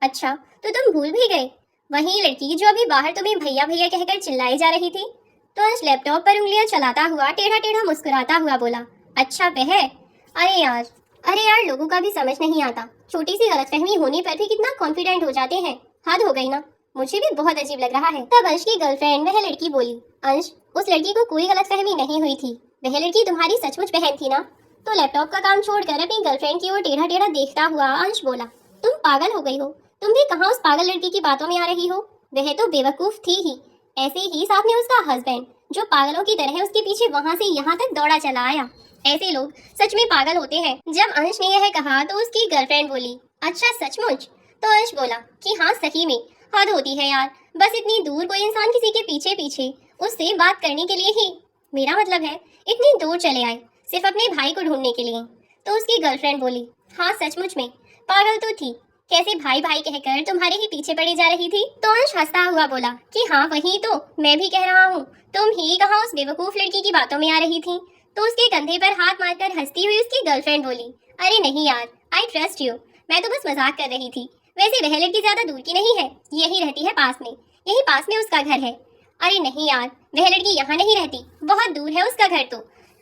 Speaker 1: अच्छा तो तुम भूल भी गए, वही लड़की जो अभी बाहर तुम्हें भैया भैया कहकर चिल्लाई जा रही थी। तो अंश लैपटॉप पर उंगलियां चलाता हुआ टेढ़ा टेढ़ा मुस्कुराता हुआ बोला, अच्छा वह? अरे यार लोगों का भी समझ नहीं आता, छोटी सी गलतफहमी होने पर भी कितना कॉन्फिडेंट हो जाते हैं। हद हो गई ना, मुझे भी बहुत अजीब लग रहा है। तब अंश की गर्लफ्रेंड वह लड़की बोली, अंश, उस लड़की को कोई गलतफहमी नहीं हुई थी, वह लड़की तुम्हारी सचमुच बहन थी ना? तो लैपटॉप का काम छोड़कर अपनी गर्लफ्रेंड की ओर टेढ़ा टेढ़ा देखता हुआ अंश बोला, तुम पागल हो गई हो, तुम भी कहाँ उस पागल लड़की की बातों में आ रही हो? वह तो बेवकूफ थी ही, ऐसे ही साथ में उसका हस्बैंड जो पागलों की तरह उसके पीछे वहां से यहाँ तक दौड़ा चला आया। ऐसे लोग सच में पागल होते हैं। जब अंश ने यह कहा तो उसकी गर्लफ्रेंड बोली, अच्छा सचमुच? तो अंश बोला कि हाँ सही में, हद होती है यार, बस इतनी दूर कोई इंसान किसी के पीछे पीछे उससे बात करने के लिए ही, मेरा मतलब है इतनी दूर चले आए सिर्फ अपने भाई को ढूंढने के लिए। तो उसकी गर्लफ्रेंड बोली, हाँ सचमुच में पागल तो थी, कैसे भाई भाई कहकर तुम्हारे ही पीछे पड़ी जा रही थी। तो अंश हंसता हुआ बोला कि हाँ वही तो मैं भी कह रहा हूँ, तुम ही कहाँ उस बेवकूफ लड़की की बातों में आ रही थी। तो उसके कंधे पर हाथ मारकर हंसती हुई उसकी गर्लफ्रेंड बोली, अरे नहीं यार, आई ट्रस्ट यू, मैं तो बस मजाक कर रही थी। वैसे वह लड़की ज्यादा दूर की नहीं है, यही रहती है पास में, यही पास में उसका घर है। अरे नहीं यार, वह लड़की यहाँ नहीं रहती, बहुत दूर है उसका घर। तो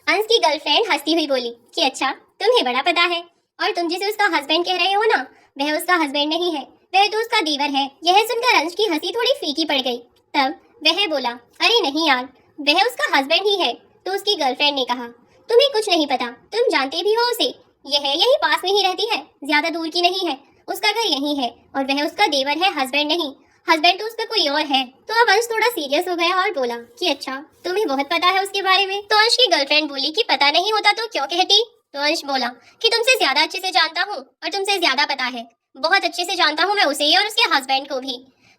Speaker 1: अंश की गर्लफ्रेंड हंसती हुई बोली कि अच्छा तुम्हें बड़ा पता है, और तुम जिसे उसका हस्बैंड कह रहे हो ना, वह उसका हस्बैंड नहीं है, वह तो उसका देवर है। यह सुनकर अंश की हंसी थोड़ी फीकी पड़ गई। तब वह बोला, अरे नहीं यार, वह उसका हस्बैंड ही है। तो उसकी गर्लफ्रेंड ने कहा, तुम्हें कुछ नहीं पता, तुम जानते भी हो उसे, यह यही पास में ही रहती है, ज्यादा दूर की नहीं है, उसका घर यही है और वह उसका देवर है, हस्बैंड नहीं, हस्बैंड तो उसका कोई और है। तो अब अंश थोड़ा सीरियस हो गया और बोला कि अच्छा तुम्हें बहुत पता है उसके बारे में। तो अंश की गर्लफ्रेंड बोली कि पता नहीं होता तो क्यों कहती। तो अंश बोला कि तुमसे ज्यादा अच्छे से जानता हूँ और तुमसे ज्यादा पता है, बहुत अच्छे से जानता हूँ मैं उसे और उसके हस्बैंड को भी।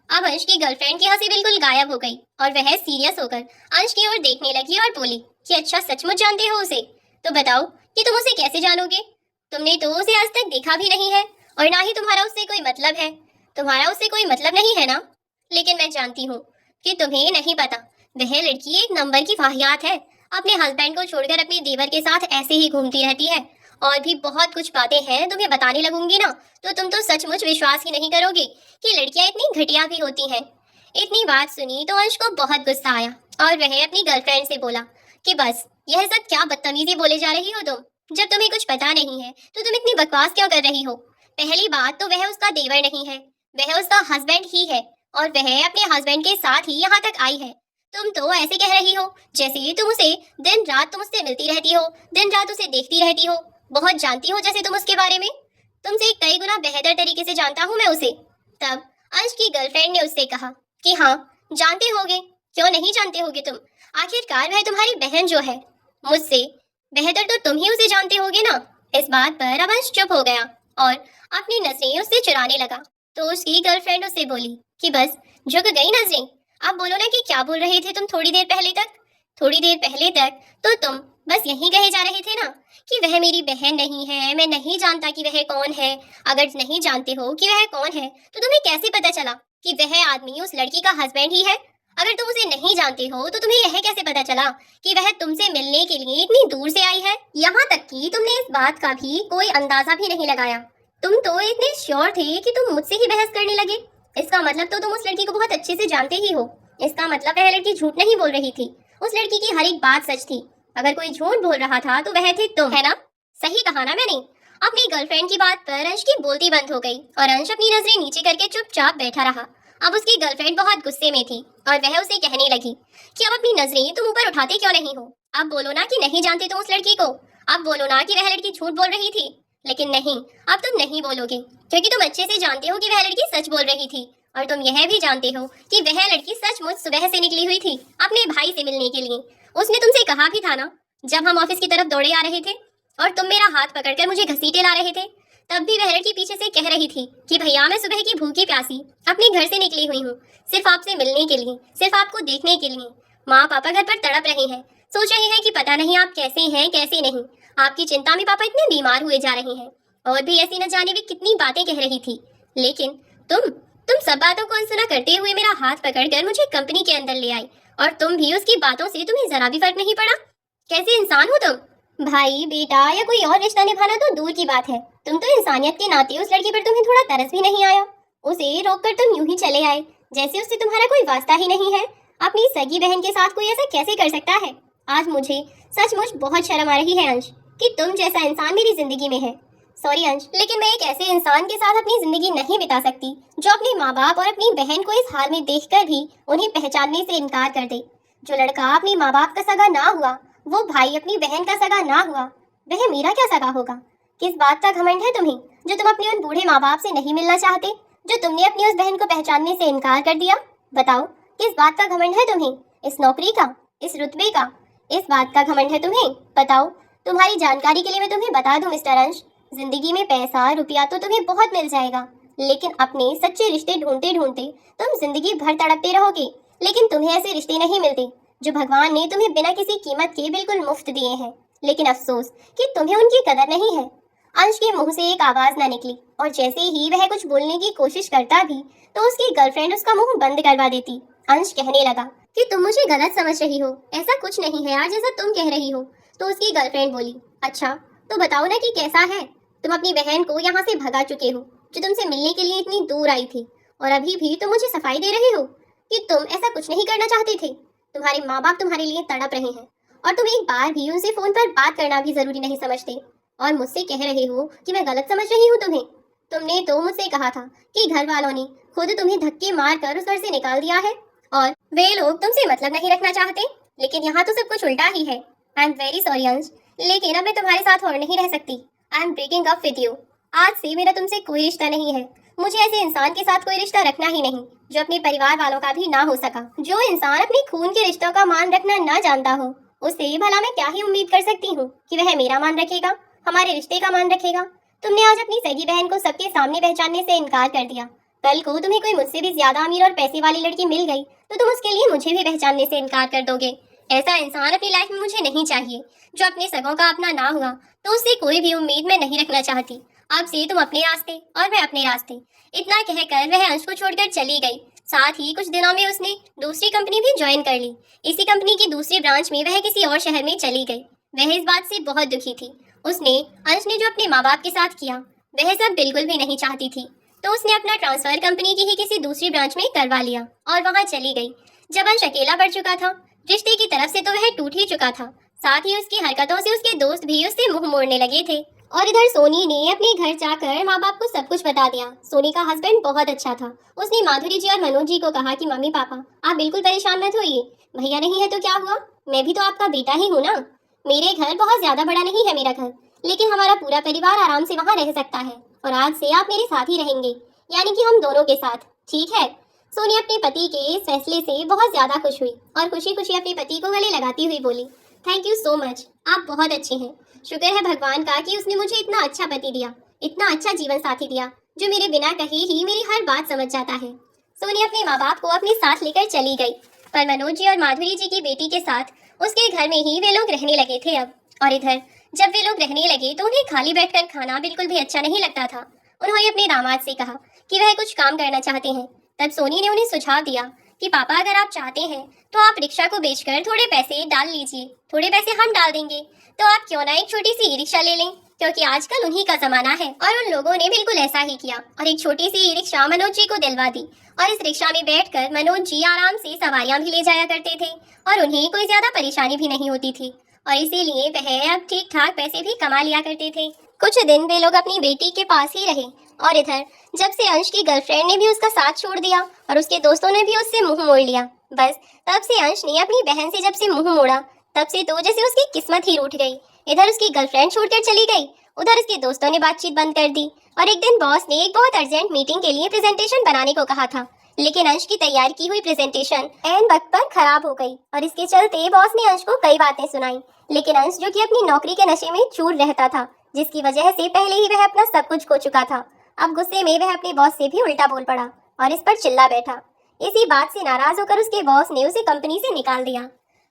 Speaker 1: अब अंश की गर्लफ्रेंड की हंसी बिल्कुल गायब हो गई और वह सीरियस होकर अंश की ओर देखने लगी और बोली कि अच्छा सचमुच जानते हो उसे? तो बताओ कि तुम उसे कैसे जानोगे? तुमने तो उसे आज तक देखा भी नहीं है और ना ही तुम्हारा उससे कोई मतलब है। तुम्हारा उससे कोई मतलब नहीं है ना? लेकिन मैं जानती हूँ कि तुम्हें नहीं पता, वह लड़की एक नंबर की वाहियात है, अपने हस्बैंड को छोड़कर अपने देवर के साथ ऐसे ही घूमती रहती है। और भी बहुत कुछ बातें हैं, तुम्हें बताने लगूंगी ना तो तुम तो सचमुच विश्वास ही नहीं करोगे कि लड़कियां इतनी घटिया भी होती हैं। इतनी बात सुनी तो अंश को बहुत गुस्सा आया और वह अपनी गर्लफ्रेंड से बोला कि बस यह सब क्या बदतमीजी बोले जा रही हो तुम। जब तुम्हें कुछ पता नहीं है तो तुम इतनी बकवास क्यों कर रही हो। पहली बात तो वह उसका देवर नहीं है, वह उसका हस्बैंड ही है और वह अपने हस्बैंड के साथ ही यहाँ तक आई है। तुम तो ऐसे कह रही हो जैसे तुम उसे दिन रात तुम उससे मिलती रहती हो, दिन रात उसे देखती रहती हो, बहुत जानती हो जैसे तुम उसके बारे में। तुमसे कई गुना बेहतर तरीके से जानता हूँ मैं उसे। तब अंश की गर्लफ्रेंड ने उससे कहा कि हाँ जानते होगे, क्यों नहीं जानते होगे तुम, आखिरकार वह तुम्हारी बहन जो है, मुझसे बेहतर तो तुम ही उसे जानते होगे ना। इस बात पर अब अंश चुप हो गया और अपनी नजरें उससे चुराने लगा। तो उसकी गर्लफ्रेंड उससे बोली कि बस झुक गई नजरें। अब बोलो ना कि क्या बोल रहे थे तुम थोड़ी देर पहले तक। थोड़ी देर पहले तक तो तुम बस यही कहे जा रहे थे ना कि वह मेरी बहन नहीं है, मैं नहीं जानता कि वह कौन है। अगर नहीं जानते हो कि वह कौन है तो तुम्हें कैसे पता चला कि वह आदमी उस लड़की का हस्बैंड ही है। अगर तुम उसे नहीं जानते हो तो तुम्हें यह कैसे पता चला कि वह तुमसे मिलने के लिए इतनी दूर से आई है। यहाँ तक कि तुमने इस बात का भी कोई अंदाजा भी नहीं लगाया। तुम तो इतने श्योर थे कि तुम मुझसे ही बहस करने लगे। इसका मतलब तो तुम उस लड़की को बहुत अच्छे से जानते ही हो। इसका मतलब वह लड़की झूठ नहीं बोल रही थी, उस लड़की की हर एक बात सच थी। अगर कोई झूठ बोल रहा था तो वह थे तुम, है ना। सही कहा ना मैंने। अपनी गर्लफ्रेंड की बात पर अंश की बोलती बंद हो गई और अंश अपनी नजरें नीचे करके चुपचाप बैठा रहा। अब उसकी गर्लफ्रेंड बहुत गुस्से में थी और वह उसे कहने लगी कि अब अपनी नजरें तुम ऊपर उठाते क्यों नहीं हो। अब बोलो ना कि नहीं जानते तुम उस लड़की को। अब बोलो ना कि वह लड़की झूठ बोल रही थी। लेकिन नहीं, अब तुम नहीं बोलोगे क्योंकि तुम अच्छे से जानते हो कि वह लड़की सच बोल रही थी। और तुम यह भी जानते हो कि वह लड़की सचमुच सुबह से निकली हुई थी अपने भाई से मिलने के लिए। उसने तुमसे कहा भी था ना जब हम ऑफिस की तरफ दौड़े आ रहे थे और तुम मेरा हाथ पकड़कर मुझे घसीटे ला रहे थे, तब भी वह लड़की पीछे से कह रही थी कि भैया मैं सुबह की भूखी प्यासी अपने घर से निकली हुई हूँ सिर्फ आपसे मिलने के लिए, सिर्फ आपको देखने के लिए। माँ पापा घर पर तड़प रहे हैं, सोच रहे हैं कि पता नहीं आप कैसे हैं कैसे नहीं। आपकी चिंता में पापा इतने बीमार हुए जा रहे हैं। और भी ऐसी न जाने वे कितनी बातें कह रही थी। लेकिन तुम सब बातों को अनसुना करते हुए मेरा हाथ पकड़कर मुझे कंपनी के अंदर ले आई और तुम भी उसकी बातों से तुम्हें जरा भी फर्क नहीं पड़ा। कैसे इंसान हो तुम। भाई बेटा या कोई और रिश्ता निभाना तो दूर की बात है, तुम तो इंसानियत के नाते उस लड़की पर तुम्हें थोड़ा तरस भी नहीं आया। उसे रोककर तुम यूं ही चले आए जैसे उससे तुम्हारा कोई वास्ता ही नहीं है। अपनी सगी बहन के साथ कोई ऐसा कैसे कर सकता है। आज मुझे सचमुच बहुत शर्म आ रही है अंश कि तुम जैसा इंसान मेरी जिंदगी में है। सॉरी अंश, लेकिन मैं एक ऐसे इंसान के साथ अपनी जिंदगी नहीं बिता सकती जो अपने माँ बाप और अपनी बहन को इस हाल में देखकर भी उन्हें पहचानने से इनकार कर दे। जो लड़का अपने माँ बाप का सगा ना हुआ, वो भाई अपनी बहन का सगा ना हुआ, वह मेरा क्या सगा होगा। किस बात का घमंड है तुम्हें जो तुम अपने उन बूढ़े माँ बाप से नहीं मिलना चाहते, जो तुमने अपनी उस बहन को पहचानने से इनकार कर दिया। बताओ किस बात का घमंड है तुम्हें, इस नौकरी का, इस रुतबे का, इस बात का घमंड है तुम्हें। बताओ, तुम्हारी जानकारी के लिए मैं तुम्हें बता दूं मिस्टर अंश, जिंदगी में पैसा रुपया तो तुम्हें बहुत मिल जाएगा, लेकिन अपने सच्चे रिश्ते ढूंढते ढूंढते तुम जिंदगी भर तड़पते रहोगे। लेकिन तुम्हें ऐसे रिश्ते नहीं मिलते जो भगवान ने तुम्हें बिना किसी कीमत के बिल्कुल मुफ्त दिए हैं। लेकिन अफसोस कि तुम्हें उनकी कदर नहीं है। अंश के मुंह से एक आवाज न निकली और जैसे ही वह कुछ बोलने की कोशिश करता भी तो उसकी गर्लफ्रेंड उसका मुंह बंद करवा देती। अंश कहने लगा कि तुम मुझे गलत समझ रही हो, ऐसा कुछ नहीं है यार जैसा तुम कह रही हो। तो उसकी गर्लफ्रेंड बोली, अच्छा तो बताओ ना कि कैसा है। तुम अपनी बहन को यहाँ से भगा चुके हो जो तुमसे मिलने के लिए इतनी दूर आई थी, और अभी भी तुम मुझे सफाई दे रहे हो कि तुम ऐसा कुछ नहीं करना चाहते थे। तुम्हारे माँ बाप तुम्हारे लिए तड़प रहे हैं और तुम एक बार भी उनसे फोन पर बात करना भी जरूरी नहीं समझते, और मुझसे कह रहे हो कि मैं गलत समझ रही हूँ तुम्हें। तुमने तो मुझसे कहा था कि घर वालों ने खुद तुम्हें धक्के मार कर उस घर से निकाल दिया है और वे लोग तुमसे मतलब नहीं रखना चाहते। लेकिन यहाँ तो सब कुछ उल्टा ही है। आई एम वेरी सॉरी अंश, लेकिन अब मैं तुम्हारे साथ और नहीं रह सकती। I am breaking up with you. आज से मेरा तुमसे कोई रिश्ता नहीं है। मुझे ऐसे इंसान के साथ कोई रिश्ता रखना ही नहीं जो अपने परिवार वालों का भी ना हो सका। जो इंसान अपने खून के रिश्तों का मान रखना ना जानता हो, उससे भला मैं क्या ही उम्मीद कर सकती हूँ कि वह मेरा मान रखेगा, हमारे रिश्ते का मान रखेगा। तुमने आज अपनी सगी बहन को सबके सामने पहचानने से इनकार कर दिया। कल को तुम्हें कोई मुझसे भी ज्यादा अमीर और पैसे वाली लड़की मिल गई तो तुम उसके लिए मुझे भी पहचानने से इनकार कर दोगे। ऐसा इंसान अपनी लाइफ में मुझे नहीं चाहिए जो अपने सगों का अपना ना हुआ तो उससे कोई भी उम्मीद मैं नहीं रखना चाहती। अब से तुम अपने रास्ते और मैं अपने रास्ते। इतना कहकर वह अंश को छोड़कर चली गई। साथ ही कुछ दिनों में उसने दूसरी कंपनी भी ज्वाइन कर ली। इसी कंपनी की दूसरी ब्रांच में वह किसी और शहर में चली गई। वह इस बात से बहुत दुखी थी। उसने अंश ने जो अपने माँ बाप के साथ किया वह सब बिल्कुल भी नहीं चाहती थी, तो उसने अपना ट्रांसफर कंपनी की ही किसी दूसरी ब्रांच में करवा लिया और वहाँ चली गई। जब अंश अकेला पड़ चुका था, रिश्ते की तरफ से तो वह टूट ही चुका था, साथ ही उसकी हरकतों से उसके दोस्त भी उससे मुंह मोड़ने लगे थे। और इधर सोनी ने अपने घर जाकर माँ बाप को सब कुछ बता दिया। सोनी का हस्बैंड बहुत अच्छा था। उसने माधुरी जी और मनोज जी को कहा कि मम्मी पापा आप बिल्कुल परेशान मत होइए, भैया नहीं है तो क्या हुआ, मैं भी तो आपका बेटा ही हूँ ना। मेरे घर बहुत ज्यादा बड़ा नहीं है मेरा घर, लेकिन हमारा पूरा परिवार आराम से वहाँ रह सकता है, और आज से आप मेरे साथ ही रहेंगे, यानी कि हम दोनों के साथ, ठीक है। सोनी अपने पति के इस फैसले से बहुत ज्यादा खुश हुई और खुशी खुशी अपने पति को गले लगाती हुई बोली, थैंक यू सो मच, आप बहुत अच्छे हैं। शुक्र है भगवान का कि उसने मुझे इतना अच्छा पति दिया, इतना अच्छा जीवन साथी दिया, जो मेरे बिना कहे ही मेरी हर बात समझ जाता है। सोनी अपने माँ बाप को अपने साथ लेकर चली गई, पर मनोज जी और माधुरी जी की बेटी के साथ उसके घर में ही वे लोग रहने लगे थे अब। और इधर जब वे लोग रहने लगे तो उन्हें खाली बैठकर खाना बिल्कुल भी अच्छा नहीं लगता था। उन्होंने अपने दामाद से कहा कि वह कुछ काम करना चाहते हैं। तब सोनी ने उन्हें सुझाव दिया कि पापा अगर आप चाहते हैं तो आप रिक्शा को बेचकर थोड़े पैसे डाल लीजिए, थोड़े पैसे हम डाल देंगे, तो आप क्यों ना एक छोटी सी ई रिक्शा ले लें, क्योंकि आजकल उन्हीं का जमाना है। और उन लोगों ने बिल्कुल ऐसा ही किया और एक छोटी सी ई रिक्शा मनोज जी को दिलवा दी। और इस रिक्शा में बैठकर मनोज जी आराम से सवारियां भी ले जाया करते थे और उन्हें कोई ज्यादा परेशानी भी नहीं होती थी, और इसीलिए वह अब ठीक ठाक पैसे भी कमा लिया करते थे। कुछ दिन वे लोग अपनी बेटी के पास ही रहे, और इधर जब से अंश की गर्लफ्रेंड ने भी उसका साथ छोड़ दिया और उसके दोस्तों ने भी उससे मुंह मोड़ लिया, बस तब से अंश ने अपनी बहन से जब से मुंह मोड़ा, तब से तो जैसे उसकी किस्मत ही रूठ गई। इधर उसकी गर्लफ्रेंड छोड़कर चली गई, उधर उसके दोस्तों ने बातचीत बंद कर दी, और एक दिन बॉस ने एक बहुत अर्जेंट मीटिंग के लिए प्रेजेंटेशन बनाने को कहा था, लेकिन अंश की तैयार की हुई प्रेजेंटेशन ऐन वक्त पर खराब हो गई, और इसके चलते बॉस ने अंश को कई बातें सुनाई। लेकिन अंश जो कि अपनी नौकरी के नशे में चूर रहता था, जिसकी वजह से पहले ही वह अपना सब कुछ खो चुका था, अब गुस्से में वह अपने बॉस से भी उल्टा बोल पड़ा और इस पर चिल्ला बैठा। इसी बात से नाराज होकर उसके बॉस ने उसे कंपनी से निकाल दिया।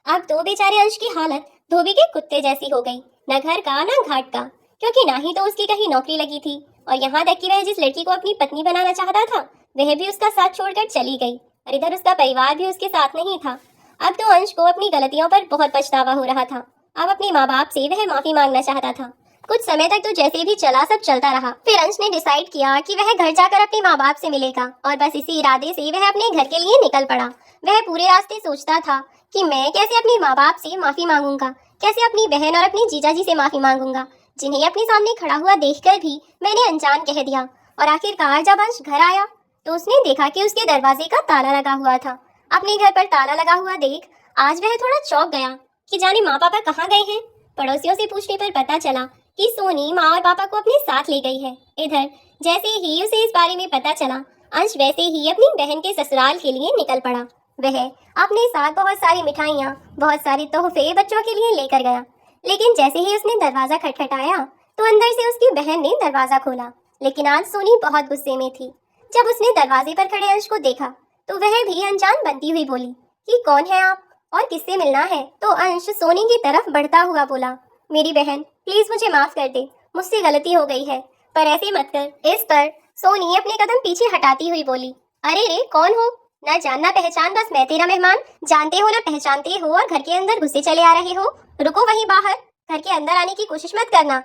Speaker 1: अब तो बेचारे अंश की हालत धोबी के कुत्ते जैसी हो गई, न घर का न घाट का, क्योंकि ना ही तो उसकी कहीं नौकरी लगी थी, और यहाँ तक कि वह जिस लड़की को अपनी पत्नी बनाना चाहता था वह भी उसका साथ छोड़कर चली गई, और इधर उसका परिवार भी उसके साथ नहीं था। अब तो अंश को अपनी गलतियों पर बहुत पछतावा हो रहा था। अब अपने माँ बाप से वह माफी मांगना चाहता था। कुछ समय तक तो जैसे भी चला सब चलता रहा। फिर अंश ने डिसाइड किया कि वह घर जाकर अपने माँ बाप से मिलेगा, और बस इसी इरादे से वह अपने घर के लिए निकल पड़ा। वह पूरे रास्ते सोचता था कि मैं कैसे अपने माँ बाप से माफी मांगूंगा, कैसे अपनी बहन और अपनी जीजाजी से माफी मांगूंगा, जिन्हें अपने सामने खड़ा हुआ देखकर भी मैंने अनजान कह दिया। और आखिरकार जब अंश घर आया तो उसने देखा कि उसके दरवाजे का ताला लगा हुआ था। अपने घर पर ताला लगा हुआ देख आज वह थोड़ा चौंक गया कि जाने माँ पापा कहाँ गए हैं। पड़ोसियों से पूछने पर पता चला कि सोनी माँ और पापा को अपने साथ ले गई है। इधर जैसे ही उसे इस बारे में पता चला, अंश वैसे ही अपनी बहन के ससुराल के लिए निकल पड़ा। वह अपने साथ बहुत सारी मिठाइयाँ, बहुत सारे तोहफे बच्चों के लिए लेकर गया। लेकिन जैसे ही उसने दरवाजा खटखटाया तो अंदर से उसकी बहन ने दरवाजा खोला। लेकिन आज सोनी बहुत गुस्से में थी। जब उसने दरवाजे पर खड़े अंश को देखा तो वह भी अनजान बनती हुई बोली कि कौन है आप और किससे मिलना है। तो अंश सोनी की तरफ बढ़ता हुआ बोला, मेरी बहन प्लीज मुझे माफ कर दे, मुझसे गलती हो गई है, पर ऐसे मत कर। इस पर सोनी अपने कदम पीछे हटाती हुई बोली, अरे रे कौन हो, ना जानना पहचान, बस मैं तेरा मेहमान, जानते हो ना पहचानते हो और घर के अंदर घुसे चले आ रहे हो। रुको वहीं बाहर, घर के अंदर आने की कोशिश मत करना।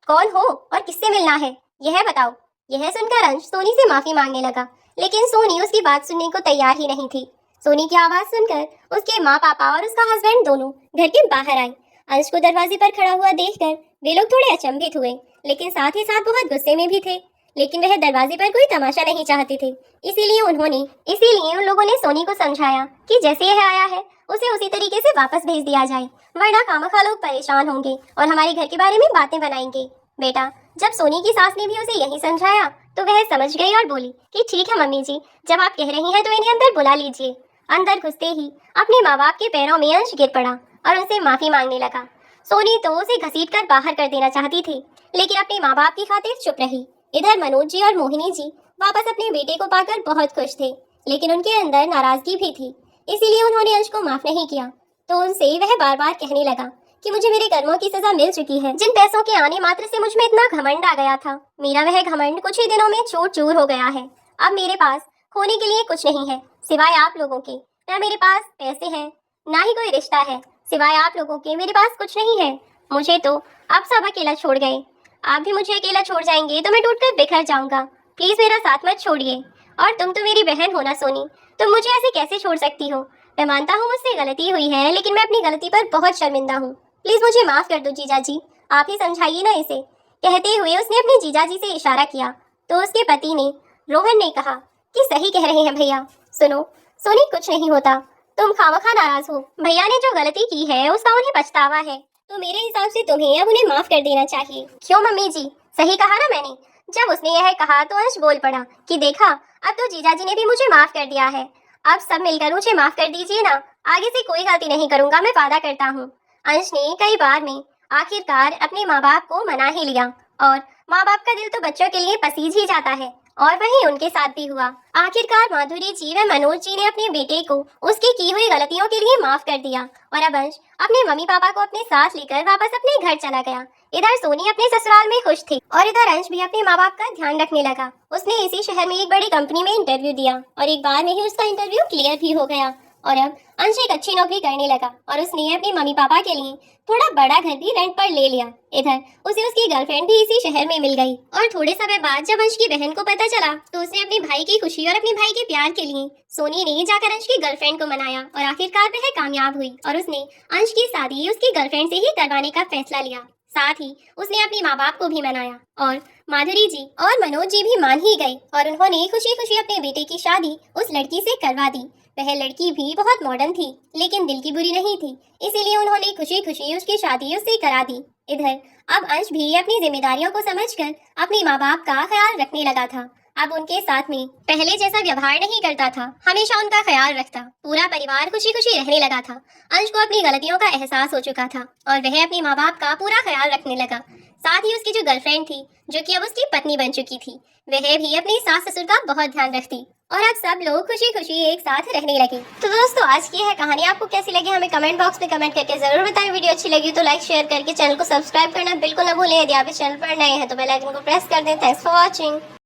Speaker 1: कौन हो और किससे मिलना है यह बताओ। यह सुनकर अंश सोनी से माफी मांगने लगा, लेकिन सोनी उसकी बात सुनने को तैयार ही नहीं थी। सोनी की आवाज सुनकर उसके माँ पापा और उसका हस्बैंड दोनों घर के बाहर आए। अंश को दरवाजे पर खड़ा हुआ देखकर वे लोग थोड़े अचंभित हुए, लेकिन साथ ही साथ बहुत गुस्से में भी थे। लेकिन वह दरवाजे पर कोई तमाशा नहीं चाहते थे, इसीलिए उन लोगों ने सोनी को समझाया कि जैसे यह आया है उसे उसी तरीके से वापस भेज दिया जाए, वरना खामखा लोग परेशान होंगे और हमारे घर के बारे में बातें बनाएंगे। बेटा, जब सोनी की सास ने भी उसे यही समझाया तो वह समझ गई और बोली कि ठीक है मम्मी जी, जब आप कह रही हैं तो इन्हें अंदर बुला लीजिए। अंदर घुसते ही अपने माँ बाप के पैरों में अंश गिर पड़ा और उनसे माफी मांगने लगा। सोनी तो उसे घसीटकर बाहर कर देना चाहती थी, लेकिन अपने माँ बाप की खातिर चुप रही। इधर मनोज जी और मोहिनी जी वापस अपने बेटे को पाकर बहुत खुश थे, लेकिन उनके अंदर नाराजगी भी थी, इसीलिए उन्होंने अंश को माफ नहीं किया। तो उनसे वह बार बार कहने लगा कि मुझे मेरे कर्मों की सजा मिल चुकी है। जिन पैसों के आने मात्र से मुझ में इतना घमंड आ गया था, मेरा वह घमंड कुछ ही दिनों में चूर चूर हो गया है। अब मेरे पास खोने के लिए कुछ नहीं है सिवाय आप लोगों के। न मेरे पास पैसे हैं, ना ही कोई रिश्ता है, सिवाय आप लोगों के मेरे पास कुछ नहीं है। मुझे तो आप सब अकेला छोड़ गए, आप भी मुझे अकेला छोड़ जाएंगे तो मैं टूटकर बिखर जाऊंगा। प्लीज मेरा साथ मत छोड़िए। और तुम तो मेरी बहन हो ना सोनी, तुम मुझे ऐसे कैसे छोड़ सकती हो। मैं मानता हूँ मुझसे गलती हुई है, लेकिन मैं अपनी गलती पर बहुत शर्मिंदा हूँ। प्लीज मुझे माफ कर दो जीजा जी, आप ही समझाइए ना इसे। कहते हुए उसने अपने जीजा जी से इशारा किया तो उसके पति ने, रोहन ने कहा कि सही कह रहे हैं भैया। सुनो सोनी, कुछ नहीं होता, तुम खामखा नाराज हो। भैया ने जो गलती की है उसका उन्हें पछतावा है, तो मेरे हिसाब से तुम्हें अब उन्हें माफ कर देना चाहिए। क्यों मम्मी जी, सही कहा ना मैंने। जब उसने यह कहा तो अंश बोल पड़ा कि देखा, अब तो जीजाजी ने भी मुझे माफ कर दिया है। अब सब मिलकर मुझे माफ कर दीजिए ना, आगे से कोई गलती नहीं करूंगा, मैं वादा करता हूँ। अंश ने कई बार में आखिरकार अपने माँ बाप को मना ही लिया, और माँ बाप का दिल तो बच्चों के लिए पसीज ही जाता है, और वही उनके साथ भी हुआ। आखिरकार माधुरी जी व मनोज जी ने अपने बेटे को उसकी की हुई गलतियों के लिए माफ कर दिया, और अब अंश अपने मम्मी पापा को अपने साथ लेकर वापस अपने घर चला गया। इधर सोनी अपने ससुराल में खुश थी, और इधर अंश भी अपने माँ बाप का ध्यान रखने लगा। उसने इसी शहर में एक बड़ी कंपनी में इंटरव्यू दिया, और एक बार में ही उसका इंटरव्यू क्लियर भी हो गया, और अब अंश एक अच्छी नौकरी करने लगा, और उसने अपने मम्मी पापा के लिए थोड़ा बड़ा घर भी रेंट पर ले लिया। इधर उसे उसकी गर्लफ्रेंड भी इसी शहर में मिल गई, और थोड़े समय बाद जब अंश की बहन को पता चला तो उसने अपने भाई की खुशी और अपने भाई के प्यार के लिए सोनी ने जाकर अंश की गर्लफ्रेंड को मनाया, और आखिरकार वह कामयाब हुई, और उसने अंश की शादी उसकी गर्लफ्रेंड से ही करवाने का फैसला लिया। साथ ही उसने अपने माँ बाप को भी मनाया, और माधुरी जी और मनोज जी भी मान ही गए, और उन्होंने खुशी खुशी अपने बेटे की शादी उस लड़की से करवा दी। वह लड़की भी बहुत मॉडर्न थी, लेकिन दिल की बुरी नहीं थी, इसीलिए उन्होंने खुशी खुशी उसकी शादी उससे करा दी। इधर अब अंश भी अपनी जिम्मेदारियों को समझकर अपने माँ बाप का ख्याल रखने लगा था। अब उनके साथ में पहले जैसा व्यवहार नहीं करता था, हमेशा उनका ख्याल रखता। पूरा परिवार खुशी खुशी रहने लगा था। अंश को अपनी गलतियों का एहसास हो चुका था, और वह अपने माँ बाप का पूरा ख्याल रखने लगा। साथ ही उसकी जो गर्लफ्रेंड थी, जो कि अब उसकी पत्नी बन चुकी थी, वह भी अपनी सास ससुर का बहुत ध्यान रखती, और अब सब लोग खुशी खुशी एक साथ रहने लगे। तो दोस्तों, आज की यह कहानी आपको कैसी लगी हमें कमेंट बॉक्स में कमेंट करके जरूर बताएं। वीडियो अच्छी लगी तो लाइक शेयर करके चैनल को सब्सक्राइब करना बिल्कुल न भूलें। यदि आप इस चैनल पर नए हैं तो बेल आइकन को प्रेस कर दें। Thanks for watching.